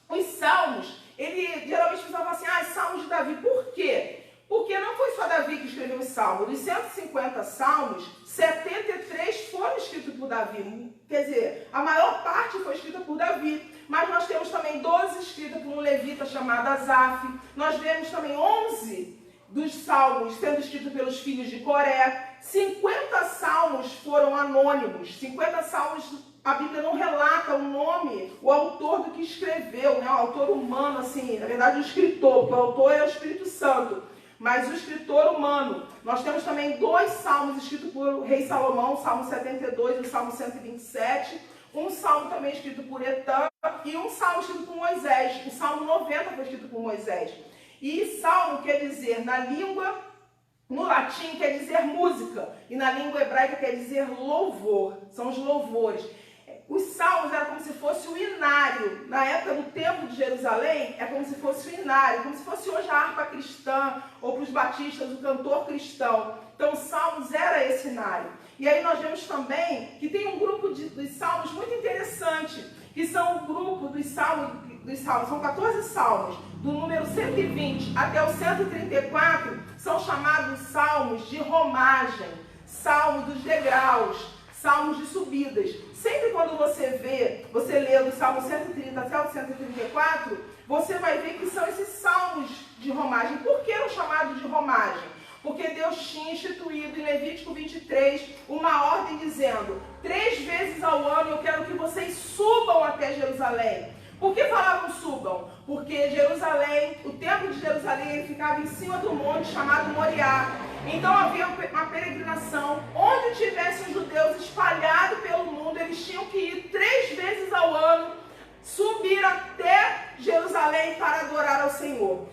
Speaker 1: os Salmos, ele geralmente falava assim, Salmos de Davi. Por quê? Porque não foi só Davi que escreveu os Salmos. Dos 150 Salmos, 73 foram escritos por Davi. Quer dizer, a maior parte foi escrita por Davi. Mas nós temos também 12 escritas por um levita chamado Asaf. Nós vemos também 11 dos Salmos sendo escritos pelos filhos de Coré. 50 Salmos foram anônimos. 50 Salmos, a Bíblia não relata o nome, o autor do que escreveu, né? O autor humano, assim, na verdade o escritor, porque o autor é o Espírito Santo. Mas o escritor humano, nós temos também 2 salmos escritos por rei Salomão, o Salmo 72 e o Salmo 127, um salmo também escrito por Etã e um salmo escrito por Moisés. O Salmo 90 foi escrito por Moisés. E salmo quer dizer, na língua, no latim quer dizer música, e na língua hebraica quer dizer louvor, são os louvores. Os salmos eram como se fosse o inário. Na época do templo de Jerusalém, é como se fosse o inário, como se fosse hoje a harpa cristã, ou para os batistas, o cantor cristão. Então, os salmos era esse inário. E aí nós vemos também que tem um grupo dos salmos muito interessante, que são o grupo dos salmos, são 14 salmos, do número 120 até o 134, são chamados salmos de romagem, salmos dos degraus, salmos de subidas. Sempre quando você lê do Salmo 130 até o 134, você vai ver que são esses salmos de romagem. Por que eram chamados de romagem? Porque Deus tinha instituído em Levítico 23 uma ordem dizendo, 3 vezes ao ano eu quero que vocês subam até Jerusalém. Por que falavam subam? Porque Jerusalém, o templo de Jerusalém, ele ficava em cima do monte chamado Moriá. Então havia uma peregrinação. Onde tivessem os judeus espalhados pelo mundo, eles tinham que ir 3 vezes ao ano, subir até Jerusalém para adorar ao Senhor.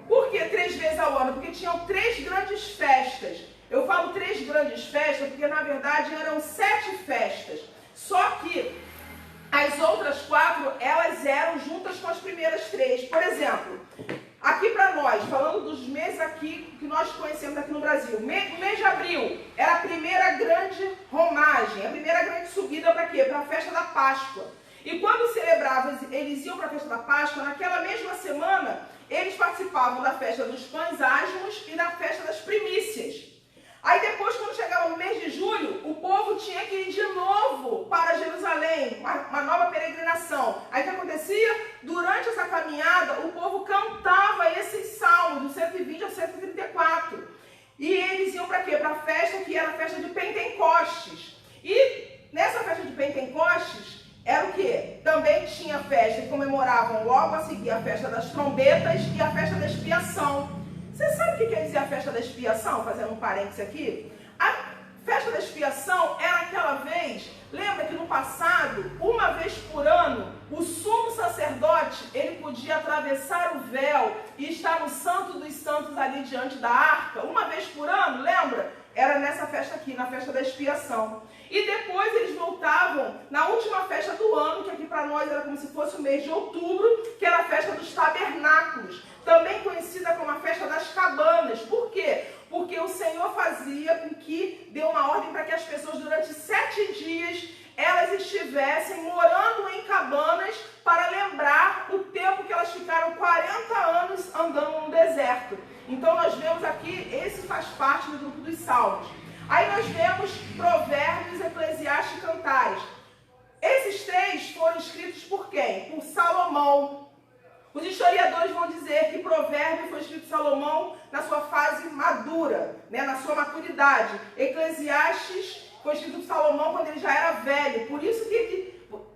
Speaker 1: Por que 3 vezes ao ano? Porque tinham 3 grandes festas. Eu falo 3 grandes festas porque na verdade eram 7 festas. Só que as outras 4, elas eram juntas com as primeiras 3. Por exemplo, aqui para nós, falando dos meses aqui que nós conhecemos aqui no Brasil, o mês de abril era a primeira grande romagem, a primeira grande subida para quê? Para a festa da Páscoa. E quando celebravam, eles iam para a festa da Páscoa, naquela mesma semana, eles participavam da festa dos pães asmos e da festa das primícias. Aí depois, quando chegava no mês de julho, o povo tinha que ir de novo para Jerusalém, uma nova peregrinação. Aí o que acontecia? Durante essa caminhada, o povo cantava esses salmos, do 120 ao 134. E eles iam para quê? Para a festa que era a festa de Pentecostes. E nessa festa de Pentecostes, era o quê? Também tinha festa e comemoravam logo a seguir a festa das trombetas e a festa da expiação. Você sabe o que quer dizer a festa da expiação? Fazendo um parênteses aqui. A festa da expiação era aquela vez, lembra que no passado, uma vez por ano, o sumo sacerdote, ele podia atravessar o véu e estar no Santo dos Santos ali diante da arca, uma vez por ano, lembra? Era nessa festa aqui, na festa da expiação. E depois eles voltavam na última festa do ano, que aqui para nós era como se fosse o mês de outubro, que era a festa dos tabernáculos, também conhecida como a festa das cabanas. Por quê? Porque o Senhor fazia com que, deu uma ordem para que as pessoas durante 7 dias, elas estivessem morando em cabanas para lembrar o tempo que elas ficaram 40 anos andando no deserto. Então nós vemos aqui, esse faz parte do grupo dos Salmos. Aí nós vemos Provérbios, Eclesiastes e Cantares. Esses 3 foram escritos por quem? Por Salomão. Os historiadores vão dizer que Provérbio foi escrito por Salomão na sua fase madura, né, na sua maturidade. Eclesiastes foi escrito por Salomão quando ele já era velho. Por isso que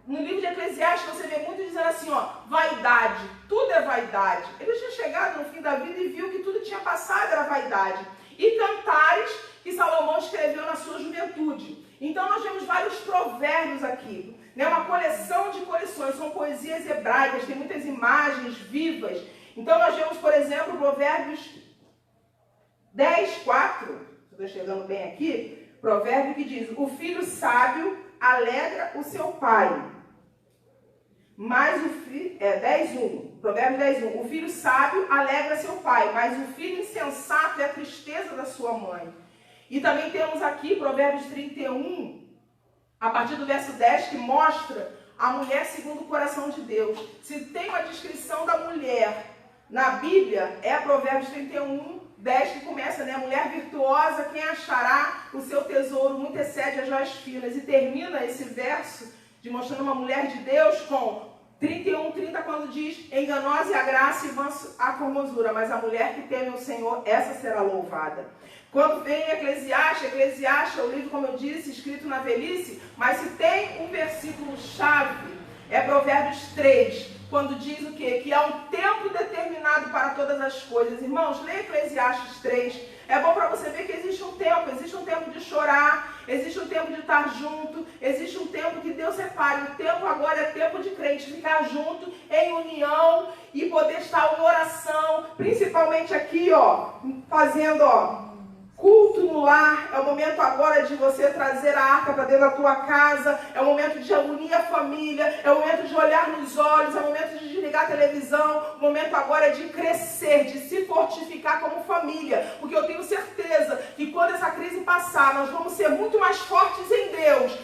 Speaker 1: no livro de Eclesiastes você vê muito dizendo assim, ó, vaidade, tudo é vaidade. Ele tinha chegado no fim da vida e viu que tudo tinha passado, era vaidade. E Cantares, que Salomão escreveu na sua juventude. Então nós vemos vários provérbios aqui, né? Uma coleção de coleções, são poesias hebraicas, tem muitas imagens vivas. Então nós vemos, por exemplo, Provérbios 10, 4, estou chegando bem aqui, provérbio que diz, o filho sábio alegra o seu pai, mas o filho, 10:1, provérbio 10:1, o filho sábio alegra seu pai, mas o filho insensato é a tristeza da sua mãe. E também temos aqui Provérbios 31, a partir do verso 10, que mostra a mulher segundo o coração de Deus. Se tem uma descrição da mulher na Bíblia, é Provérbios 31, 10, que começa, né? Mulher virtuosa, quem achará o seu tesouro muito excede as joias finas. E termina esse verso demonstrando uma mulher de Deus com 31:30, quando diz, enganosa é a graça e vã a formosura, mas a mulher que teme o Senhor, essa será louvada. Quando vem Eclesiastes é o livro, como eu disse, escrito na velhice, mas se tem um versículo chave, é Provérbios 3, quando diz o quê? Que há um tempo determinado para todas as coisas. Irmãos, leia Eclesiastes 3. É bom para você ver que existe um tempo de chorar, existe um tempo de estar junto, existe um tempo que Deus separe. O tempo agora é tempo de crente, ficar junto, em união e poder estar em oração, principalmente aqui, ó, fazendo, ó, culto no lar. É o momento agora de você trazer a arca para dentro da tua casa. É o momento de unir a família. É o momento de olhar nos olhos. É o momento de desligar a televisão. O momento agora é de crescer, de se fortificar como família. Porque eu tenho certeza que quando essa crise passar, nós vamos ser muito mais fortes em Deus.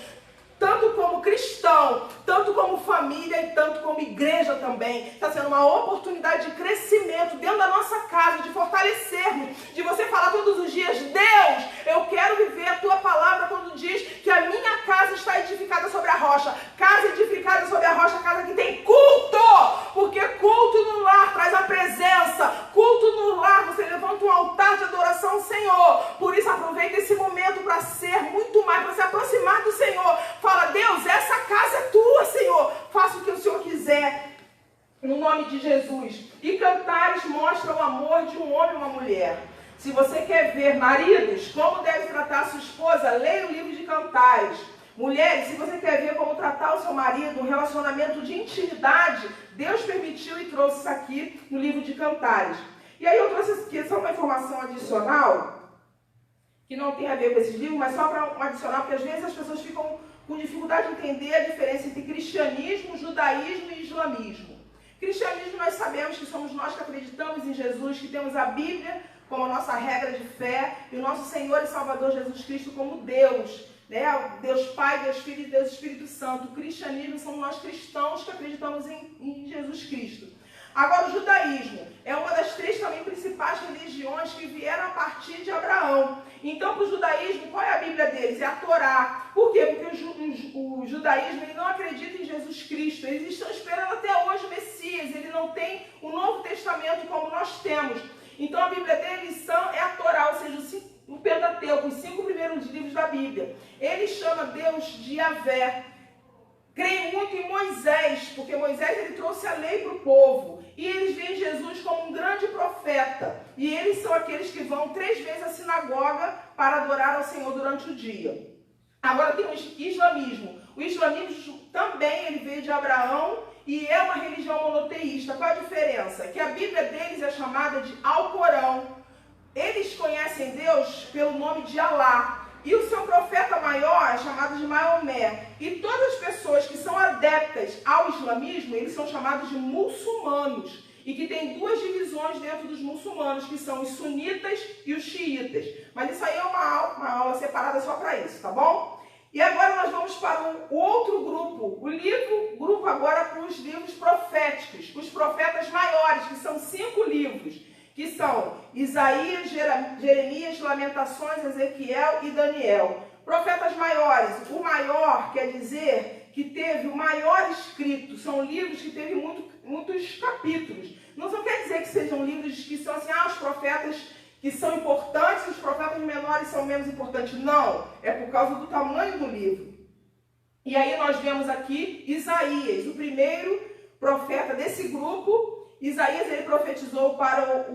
Speaker 1: Tanto como cristão, tanto como família e tanto como igreja também. Está sendo uma oportunidade de crescimento dentro da nossa casa, de fortalecermos, de você falar todos os dias, Deus, eu quero viver a tua palavra quando diz que a minha casa está edificada sobre a rocha. Casa edificada sobre a rocha, casa que tem culto, porque culto no lar traz a presença, culto no lar, você levanta um altar de adoração ao Senhor. Por isso aproveita esse momento para ser muito mais, para se aproximar do Senhor. Fala, Deus, essa casa é tua, Senhor. Faça o que o Senhor quiser, no nome de Jesus. E Cantares mostra o amor de um homem e uma mulher. Se você quer ver, maridos, como deve tratar a sua esposa, leia o livro de Cantares. Mulheres, se você quer ver como tratar o seu marido, um relacionamento de intimidade, Deus permitiu e trouxe isso aqui no livro de Cantares. E aí eu trouxe aqui só uma informação adicional, que não tem a ver com esses livros, mas só para um adicional, porque às vezes as pessoas ficam com dificuldade de entender a diferença entre cristianismo, judaísmo e islamismo. Cristianismo, nós sabemos que somos nós que acreditamos em Jesus, que temos a Bíblia como a nossa regra de fé, e o nosso Senhor e Salvador Jesus Cristo como Deus, né? Deus Pai, Deus Filho e Deus Espírito Santo. O cristianismo somos nós cristãos que acreditamos em Jesus Cristo. Agora, o judaísmo é uma das 3 também principais religiões que vieram a partir de Abraão. Então, para o judaísmo, qual é a Bíblia deles? É a Torá. Por quê? Porque o judaísmo ele não acredita em Jesus Cristo. Eles estão esperando até hoje o Messias. Ele não tem o Novo Testamento como nós temos. Então, a Bíblia deles é a Torá, ou seja, o Pentateuco, os 5 primeiros livros da Bíblia. Ele chama Deus de Yahvé. creem muito em Moisés, porque Moisés ele trouxe a lei para o povo. E eles veem Jesus como um grande profeta. E eles são aqueles que vão 3 vezes à sinagoga para adorar ao Senhor durante o dia. Agora tem o islamismo. O islamismo também ele veio de Abraão e é uma religião monoteísta. Qual a diferença? Que a Bíblia deles é chamada de Alcorão. Eles conhecem Deus pelo nome de Alá. E o seu profeta maior é chamado de Maomé. E todas as pessoas que são adeptas ao islamismo, eles são chamados de muçulmanos. E que tem 2 divisões dentro dos muçulmanos, que são os sunitas e os xiitas. Mas isso aí é uma aula separada só para isso, tá bom? E agora nós vamos para o outro grupo. O grupo agora para os livros proféticos. Os profetas maiores, que são 5 livros. Que são Isaías, Jeremias, Lamentações, Ezequiel e Daniel. Profetas maiores. O maior quer dizer que teve o maior escrito. São livros que teve muitos capítulos. Não só quer dizer que sejam livros que são assim, os profetas que são importantes, os profetas menores são menos importantes. Não, é por causa do tamanho do livro. E aí nós vemos aqui Isaías, o primeiro profeta desse grupo. Isaías ele profetizou para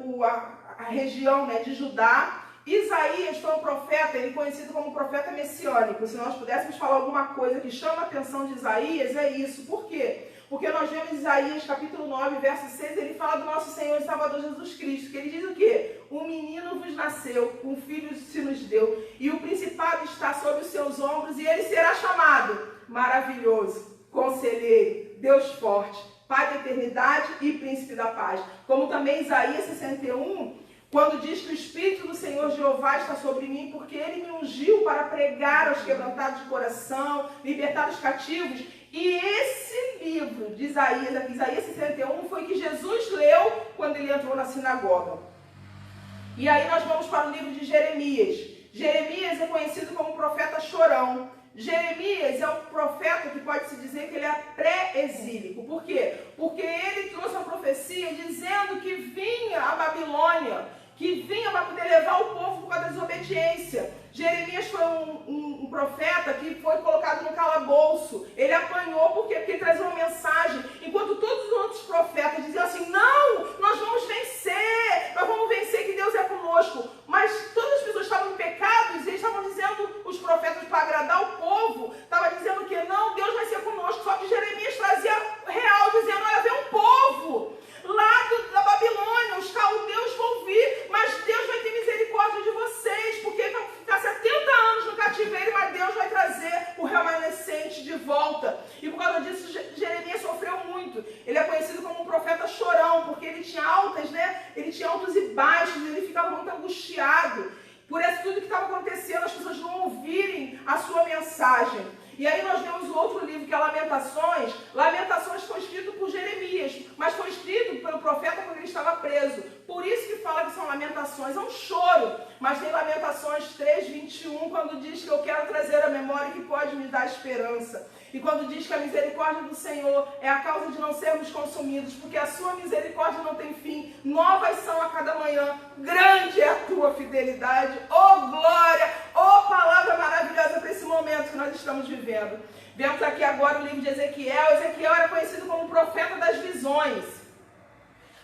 Speaker 1: a região, né, de Judá. Isaías foi um profeta, ele conhecido como profeta messiânico. Se nós pudéssemos falar alguma coisa que chama a atenção de Isaías, é isso. Por quê? Porque nós vemos Isaías capítulo 9, verso 6, ele fala do nosso Senhor e Salvador Jesus Cristo, que ele diz o quê? Um menino vos nasceu, um filho se nos deu, e o principado está sobre os seus ombros, e ele será chamado Maravilhoso, Conselheiro, Deus Forte, Pai da Eternidade e Príncipe da Paz. Como também Isaías 61, quando diz que o Espírito do Senhor Jeová está sobre mim, porque Ele me ungiu para pregar aos quebrantados de coração, libertar os cativos. E esse livro de Isaías, aqui, Isaías 61, foi que Jesus leu quando ele entrou na sinagoga. E aí nós vamos para o livro de Jeremias. Jeremias é conhecido como profeta chorão. Jeremias é um profeta que pode-se dizer que ele é pré-exílico. Por quê? Porque ele trouxe uma profecia dizendo que vinha a Babilônia, que vinha para poder levar o povo por causa da desobediência. Jeremias foi um profeta que foi colocado no calabouço. Ele apanhou porque ele trazia uma mensagem. Enquanto todos os outros profetas diziam assim, não, nós vamos vencer que Deus é conosco. Mas todas as pessoas estavam em pecados e eles estavam dizendo, os profetas para agradar o povo, estavam dizendo que não, Deus vai ser conosco. Só que Jeremias trazia real, dizendo, olha, vem um povo lá da Babilônia, os caldeus vão vir, mas Deus vai ter misericórdia de vocês, porque vão ficar 70 anos no cativeiro, mas Deus vai trazer o remanescente de volta. E por causa disso, Jeremias sofreu muito. Ele é conhecido como um profeta chorão, porque ele tinha ele tinha altos e baixos, ele ficava muito angustiado por isso tudo que estava acontecendo, as pessoas não ouvirem a sua mensagem. E aí nós vemos o outro livro, que é Lamentações. Lamentações foi escrito por Jeremias, mas foi escrito pelo profeta quando ele estava preso. Por isso que fala que são lamentações, é um choro. Mas tem Lamentações 3:21, quando diz que eu quero trazer a memória que pode me dar esperança. E quando diz que a misericórdia do Senhor é a causa de não sermos consumidos, porque a sua misericórdia não tem fim, novas são a cada manhã, grande é a tua fidelidade, oh glória, oh palavra maravilhosa para esse momento que nós estamos vivendo. Vemos aqui agora o livro de Ezequiel. Ezequiel era conhecido como o profeta das visões.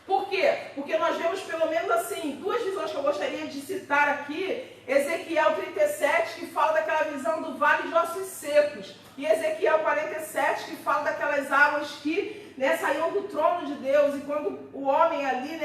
Speaker 1: Por quê? Porque nós vemos pelo menos assim, 2 visões que eu gostaria de citar aqui. Ezequiel 37, que fala daquela visão do vale de ossos secos. E Ezequiel 47, que fala daquelas águas que saíam do trono de Deus. E quando o homem ali,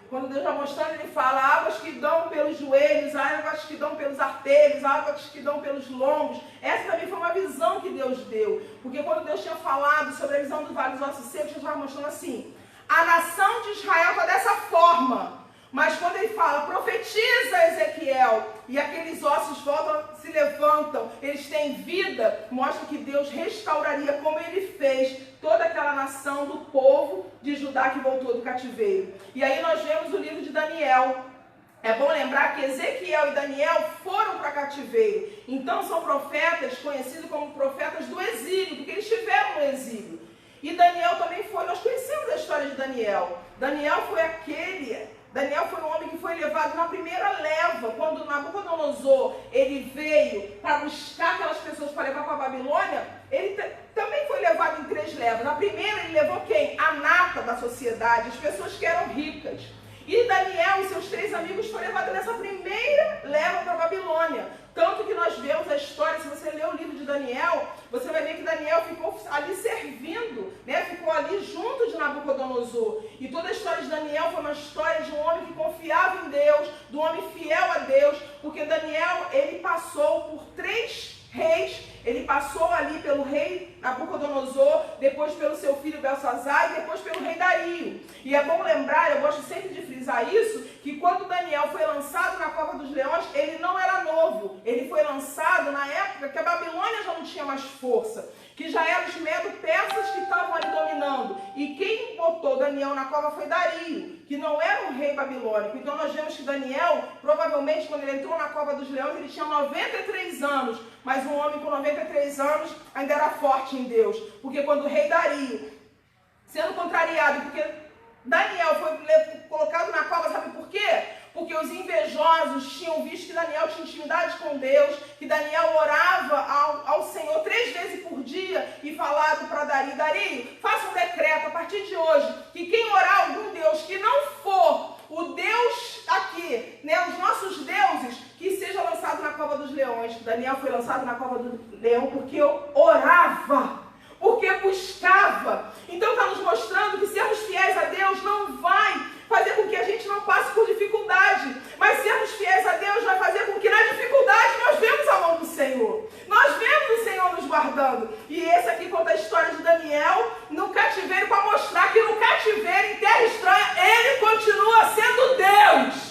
Speaker 1: quando Deus está mostrando, ele fala águas que dão pelos joelhos, águas que dão pelos artérios, águas que dão pelos lombos. Essa também foi uma visão que Deus deu. Porque quando Deus tinha falado sobre a visão do vale dos ossos secos, Deus estava mostrando assim, a nação de Israel está dessa forma. Mas quando ele fala, profetiza Ezequiel, e aqueles ossos voltam, se levantam, eles têm vida, mostra que Deus restauraria como ele fez toda aquela nação do povo de Judá que voltou do cativeiro. E aí nós vemos o livro de Daniel. É bom lembrar que Ezequiel e Daniel foram para cativeiro. Então são profetas conhecidos como profetas do exílio, porque eles estiveram no exílio. E Daniel também foi, nós conhecemos a história de Daniel. Daniel foi aquele Daniel foi um homem que foi levado na primeira leva, quando Nabucodonosor ele veio para buscar aquelas pessoas para levar para a Babilônia, ele também foi levado em 3 levas. Na primeira ele levou quem? A nata da sociedade, as pessoas que eram ricas. E Daniel e seus 3 amigos foram levados nessa primeira leva para a Babilônia. Tanto que nós vemos a história, se você ler o livro de Daniel, você vai ver que Daniel ficou ali servindo, né? Ficou ali junto de Nabucodonosor. E toda a história de Daniel foi uma história de um homem que confiava em Deus, de um homem fiel a Deus, porque Daniel, ele passou por 3 reis. Ele passou ali pelo rei Nabucodonosor, depois pelo seu filho Belsazar e depois pelo rei Dario. E é bom lembrar, eu gosto sempre de frisar isso, que quando Daniel foi lançado na cova dos leões, ele não era novo. Ele foi lançado na época que a Babilônia já não tinha mais força, que já eram os medo-persas que estavam ali dominando. E quem botou Daniel na cova foi Dario, que não era um rei babilônico. Então nós vemos que Daniel, provavelmente quando ele entrou na cova dos leões, ele tinha 93 anos. Mas um homem com 93 anos ainda era forte em Deus. Porque quando o rei Dario, sendo contrariado, porque Daniel foi colocado na cova, sabe por quê? Porque os invejosos tinham visto que Daniel tinha intimidade com Deus, que Daniel orava ao Senhor 3 vezes por dia e falado para Dario: Dario, faça um decreto a partir de hoje, que quem orar algum Deus que não for o Deus aqui, né, os nossos deuses, que seja lançado na cova dos leões. Daniel foi lançado na cova do leão porque eu orava, porque buscava. Então está nos mostrando que sermos fiéis a Deus não vai fazer com que a gente não passe por dificuldade, mas sermos fiéis a Deus vai fazer com que na dificuldade nós vemos a mão do Senhor. Nós vemos o Senhor nos guardando. E esse aqui conta a história de Daniel no cativeiro, para mostrar que no cativeiro, em terra estranha, ele continua sendo Deus.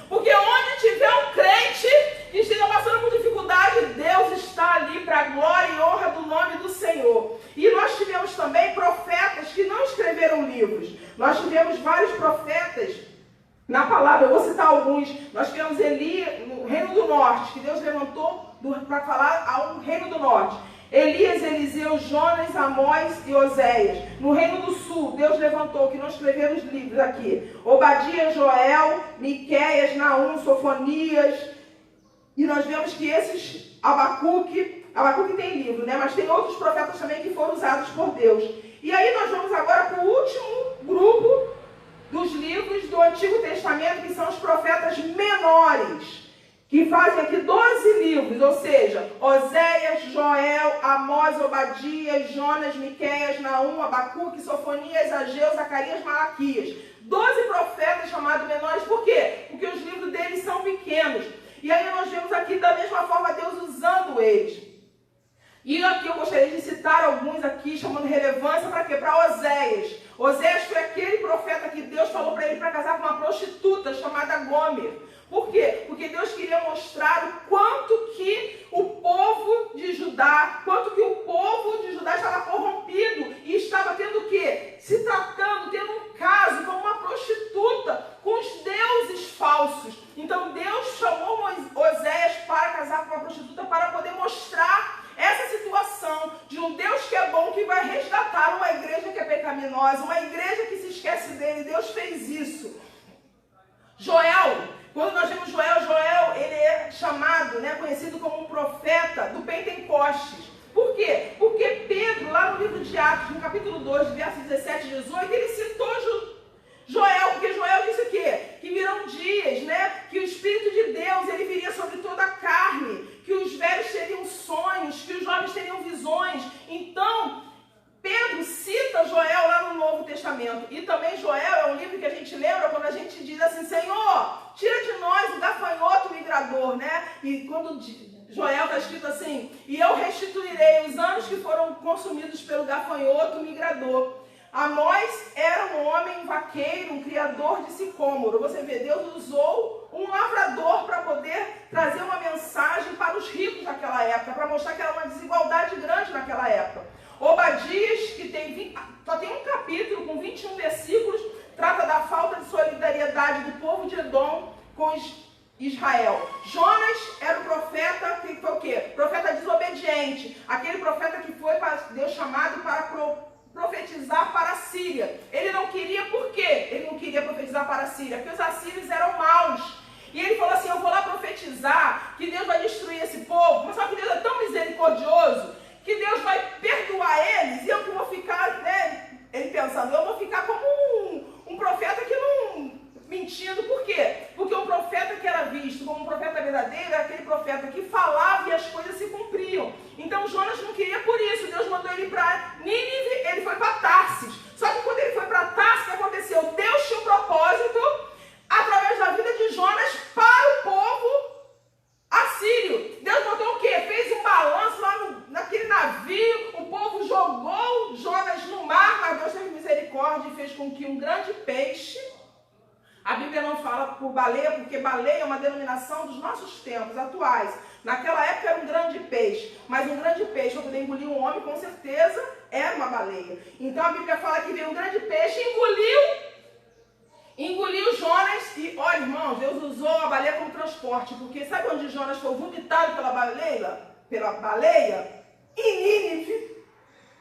Speaker 1: Porque onde tiver um crente que esteja passando por dificuldade, Deus está ali para a glória e honra do nome do Senhor. E nós tivemos também profetas que não escreveram livros. Nós tivemos vários profetas na palavra. Eu vou citar alguns. Nós tivemos Elias no Reino do Norte, que Deus levantou para falar ao Reino do Norte. Elias, Eliseu, Jonas, Amós e Oséias. No Reino do Sul, Deus levantou, que não escreveram os livros aqui, Obadias, Joel, Miqueias, Naum, Sofonias. E nós vemos que esses, Abacuque tem livro, né? Mas tem outros profetas também que foram usados por Deus. E aí nós vamos agora para o último grupo dos livros do Antigo Testamento, que são os profetas menores, que fazem aqui 12 livros, ou seja, Oséias, Joel, Amós, Obadias, Jonas, Miqueias, Naum, Abacuque, Sofonias, Ageu, Zacarias, Malaquias. 12 profetas chamados menores, por quê? Porque os livros deles são pequenos. E aí nós vemos aqui da mesma forma Deus usando eles. E aqui eu gostaria de citar alguns aqui, chamando relevância para quê? Para Oséias. Oséias foi aquele profeta que Deus falou para ele para casar com uma prostituta chamada Gomer. Por quê? Porque Deus queria mostrar o quanto que o povo de Judá, estava corrompido e estava tendo o quê? Se tratando, tendo um caso com uma prostituta, com os deuses falsos. Então Deus chamou Oséias para casar com uma prostituta para poder mostrar essa situação de um Deus que é bom, que vai resgatar uma igreja que é pecaminosa, uma igreja que se esquece dele. Deus fez isso. Joel, quando nós vemos Joel, ele é chamado, né, conhecido como um profeta do Pentecostes. Por quê? Porque Pedro, lá no livro de Atos, no capítulo 2, versos 17 e 18, ele citou Joel, porque Joel disse o quê? Que virão dias, né, que o Espírito de Deus, ele viria sobre toda a carne, que os velhos teriam sonhos, que os jovens teriam visões. Então, Pedro cita Joel lá no Novo Testamento. E também Joel é um livro que a gente lembra quando a gente diz assim: Senhor, tira de nós o gafanhoto migrador, né? E quando Joel está escrito assim: e eu restituirei os anos que foram consumidos pelo gafanhoto migrador. Amós era um homem vaqueiro, um criador de sicômoro. Você vê, Deus usou um lavrador para poder trazer uma mensagem para os ricos daquela época, para mostrar que era uma desigualdade grande naquela época. Obadias, que só tem um capítulo com 21 versículos, trata da falta de solidariedade do povo de Edom com Israel. Jonas era o profeta que foi o quê? Profeta desobediente. Aquele profeta que foi para Deus chamado para profetizar para a Síria. Ele não queria, por quê? Ele não queria profetizar para a Síria, porque os assírios eram maus. E ele falou assim, eu vou lá profetizar que Deus vai destruir esse povo, mas só que Deus é tão misericordioso que Deus vai perdoar eles, e eu que vou ficar, né, ele pensando, eu vou ficar como um profeta que não... mentindo, por quê? Porque o profeta que era visto como um profeta verdadeiro era aquele profeta que falava e as coisas se cumpriam. Então Jonas não queria por isso, Deus mandou ele para Nínive, ele foi para Tarsis. Só que quando ele foi para Tarsis, o que aconteceu? Deus tinha um propósito através da vida de Jonas para o povo assírio. Deus mandou o quê? Fez um balanço lá naquele navio, o povo jogou Jonas no mar, mas Deus teve misericórdia e fez com que um grande peixe... A Bíblia não fala por baleia, porque baleia é uma denominação dos nossos tempos atuais. Naquela época era um grande peixe, mas um grande peixe para poder engolir um homem, com certeza, era uma baleia. Então a Bíblia fala que veio um grande peixe e engoliu Jonas. E olha, irmãos, Deus usou a baleia como transporte, porque sabe onde Jonas foi vomitado pela baleia? Em Nínive.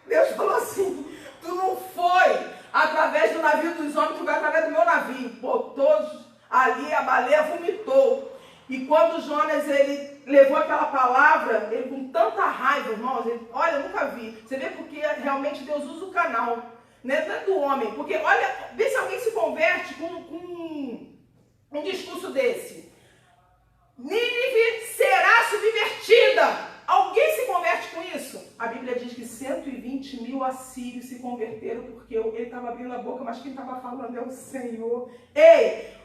Speaker 1: Deus falou assim, tu não foi através do navio dos homens, tu vai através do meu navio. Botou ali, a baleia vomitou. E quando Jonas, ele levou aquela palavra, ele com tanta raiva, irmãos, olha, eu nunca vi. Você vê porque realmente Deus usa o canal, né? Não é do homem. Porque, olha, vê se alguém se converte com um discurso desse. Nínive será subvertida. Alguém se converte com isso? A Bíblia diz que 120 mil assírios se converteram porque ele estava abrindo a boca, mas quem estava falando é o Senhor. Ei,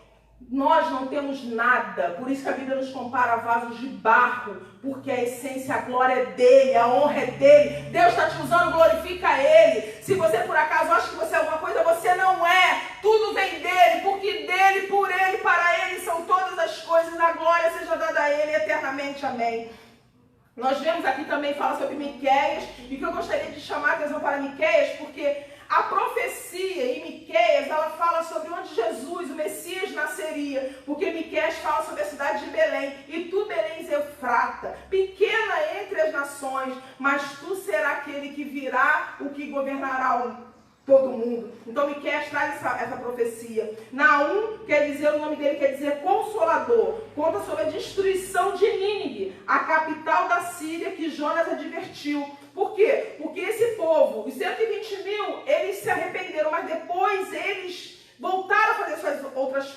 Speaker 1: nós não temos nada, por isso que a Bíblia nos compara a vasos de barro, porque a essência, a glória é dele, a honra é dele. Deus está te usando, glorifica ele. Se você por acaso acha que você é alguma coisa, você não é. Tudo vem dele, porque dele, por ele, para ele são todas as coisas. A glória seja dada a ele eternamente. Amém. Nós vemos aqui também, fala sobre Miqueias, e que eu gostaria de chamar a atenção para Miqueias, porque a profecia em Miqueias, ela fala sobre onde Jesus, o Messias, nasceria, porque Miqueias fala sobre a cidade de Belém, e tu, Belém Efrata, pequena entre as nações, mas tu será aquele que virá, o que governará todo mundo. Então Miqueias traz essa profecia. Naum quer dizer, o nome dele quer dizer consolador. Conta sobre a destruição de Nínive, a capital da Síria, que Jonas advertiu. Por quê? Porque esse povo, os 120 mil, eles se arrependeram, mas depois eles voltaram a fazer suas outras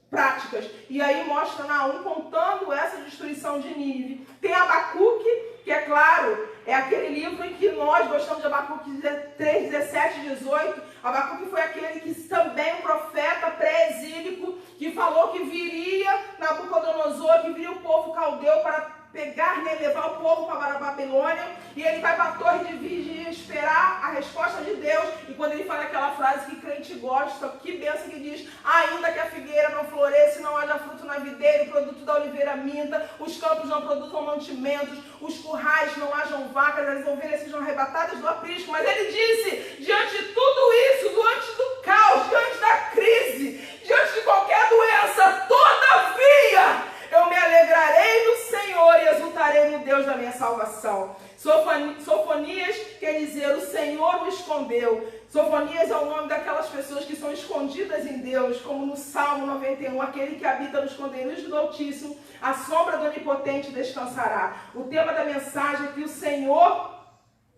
Speaker 1: práticas. E aí mostra Naum contando essa destruição de Nínive. Tem Abacuque, que é claro, é aquele livro em que nós gostamos de Abacuque 3, 17 e 18. Abacuque foi aquele que também um profeta pré-exílico, que falou que viria Nabucodonosor, que viria o povo caldeu para pegar, né, levar o povo para a Babilônia, e ele vai para a torre de vigia esperar a resposta de Deus. E quando ele fala aquela frase que crente gosta, que benção, que diz: ainda que a figueira não floresça, não haja fruto na videira, o produto da oliveira minta, os campos não produzam mantimentos, os currais não hajam vacas, as ovelhas sejam arrebatadas do aprisco. Mas ele disse, diante de tudo isso, diante do caos, diante da crise, diante de qualquer doença, todavia eu me alegrarei no Senhor e exultarei no Deus da minha salvação. Sofonias quer dizer, o Senhor o escondeu. Sofonias é o nome daquelas pessoas que são escondidas em Deus, como no Salmo 91, aquele que habita nos esconderijos do Altíssimo, a sombra do Onipotente descansará. O tema da mensagem é que o Senhor,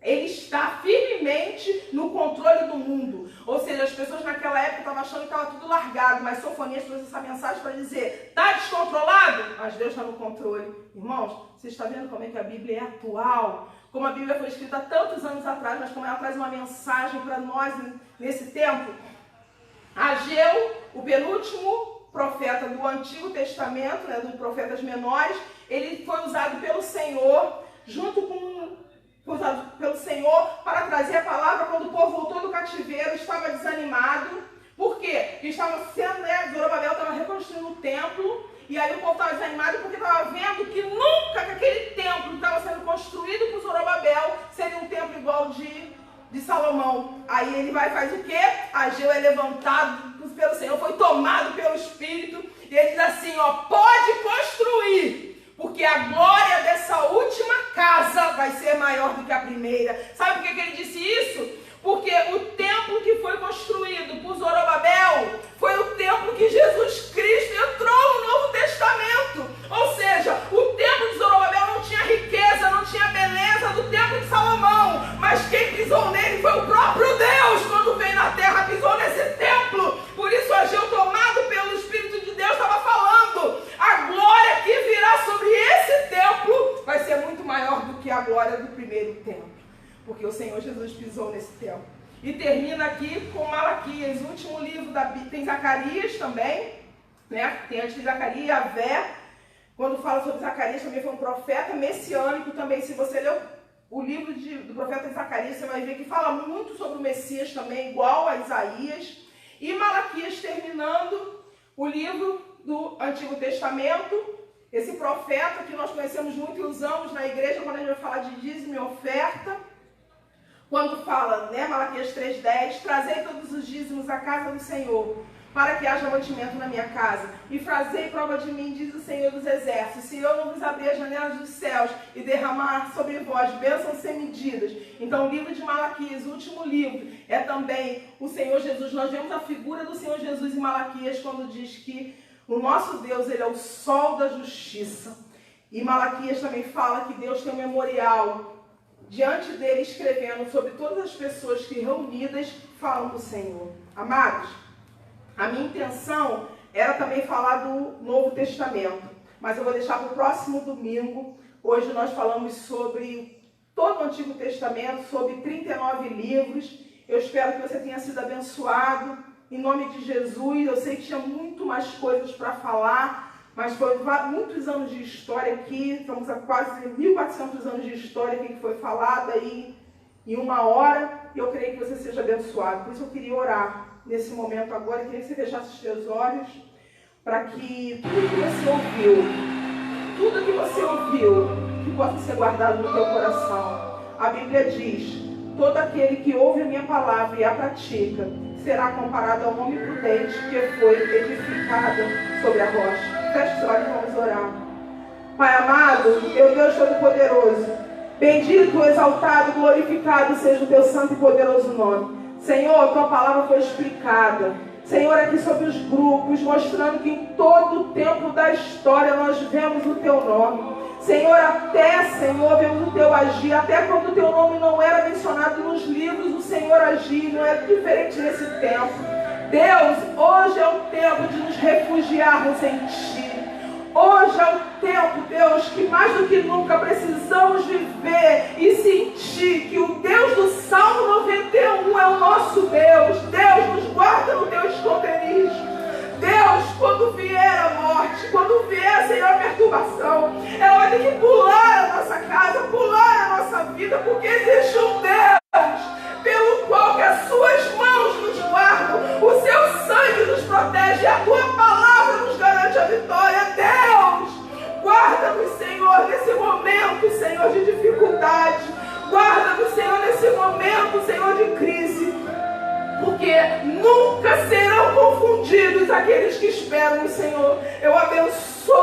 Speaker 1: ele está firmemente no controle do mundo. Ou seja, as pessoas naquela época estavam achando que estava tudo largado, mas Sofonias trouxe essa mensagem para dizer, está descontrolado? Mas Deus está no controle. Irmãos, você está vendo como é que a Bíblia é atual? Como a Bíblia foi escrita há tantos anos atrás, mas como ela traz uma mensagem para nós nesse tempo. Ageu, o penúltimo profeta do Antigo Testamento, né, dos profetas menores, ele foi usado pelo Senhor, pelo Senhor para trazer a palavra quando o povo voltou do cativeiro, estava desanimado. Por quê? Porque estava sendo, né, Zorobabel estava reconstruindo o templo, e aí o povo estava desanimado porque estava vendo que nunca que aquele templo que estava sendo construído por Zorobabel seria um templo igual de Salomão. Aí ele vai e faz o quê? Ageu é levantado pelo Senhor, foi tomado pelo Espírito, e ele diz assim, ó, pode construir, porque a glória dessa última casa vai ser maior do que a primeira. Sabe por que ele disse isso? Porque o Senhor Jesus pisou nesse templo. E termina aqui com Malaquias, o último livro da Bíblia. Tem Zacarias também, né? Tem antes de Zacarias, Avé. Quando fala sobre Zacarias, também foi um profeta messiânico também. Se você ler o livro do profeta Zacarias, você vai ver que fala muito sobre o Messias também, igual a Isaías. E Malaquias terminando o livro do Antigo Testamento. Esse profeta que nós conhecemos muito e usamos na igreja quando a gente vai falar de dízimo e oferta. Quando fala, né, Malaquias 3,10, trazei todos os dízimos à casa do Senhor, para que haja mantimento na minha casa. E fazei prova de mim, diz o Senhor dos Exércitos, se eu não vos abrir as janelas dos céus e derramar sobre vós bênçãos sem medidas. Então o livro de Malaquias, o último livro, é também o Senhor Jesus. Nós vemos a figura do Senhor Jesus em Malaquias quando diz que o nosso Deus, ele é o sol da justiça. E Malaquias também fala que Deus tem um memorial diante dele, escrevendo sobre todas as pessoas que reunidas falam do Senhor. Amados, a minha intenção era também falar do Novo Testamento, mas eu vou deixar para o próximo domingo. Hoje nós falamos sobre todo o Antigo Testamento, sobre 39 livros. Eu espero que você tenha sido abençoado. Em nome de Jesus, eu sei que tinha muito mais coisas para falar, mas foi muitos anos de história aqui, estamos a quase 1.400 anos de história aqui que foi falada aí em uma hora, e eu creio que você seja abençoado. Por isso eu queria orar nesse momento agora, eu queria que você fechasse os seus olhos, para que tudo que você ouviu, que possa ser guardado no teu coração. A Bíblia diz, todo aquele que ouve a minha palavra e a pratica, será comparado ao homem prudente que foi edificado sobre a rocha. Feche os olhos e vamos orar. Pai amado, meu Deus Todo-Poderoso, bendito, exaltado, glorificado seja o teu santo e poderoso nome. Senhor, tua palavra foi explicada. Senhor, aqui sobre os grupos, mostrando que em todo o tempo da história nós vemos o teu nome. Senhor, Senhor, vemos o teu agir, até quando o teu nome não era mencionado nos livros, o Senhor agir, não é diferente nesse tempo. Deus, hoje é o tempo de nos refugiarmos em Ti. Hoje é o tempo, Deus, que mais do que nunca precisamos viver e sentir que o Deus do Salmo 91 é o nosso Deus. Deus, nos guarda no teu esconderijo. Deus, quando vier a morte, quando vier, Senhor, a perturbação, ela vai ter que pular a nossa casa, pular a nossa vida, porque existe um Deus pelo qual que as suas mãos nos guardam, o seu sangue nos protege, a tua palavra nos garante a vitória. Deus, guarda-nos, Senhor, nesse momento, Senhor, de dificuldade. Guarda-nos, Senhor, nesse momento, Senhor, de crise. Porque nunca serão confundidos aqueles que esperam no Senhor. Eu abençoo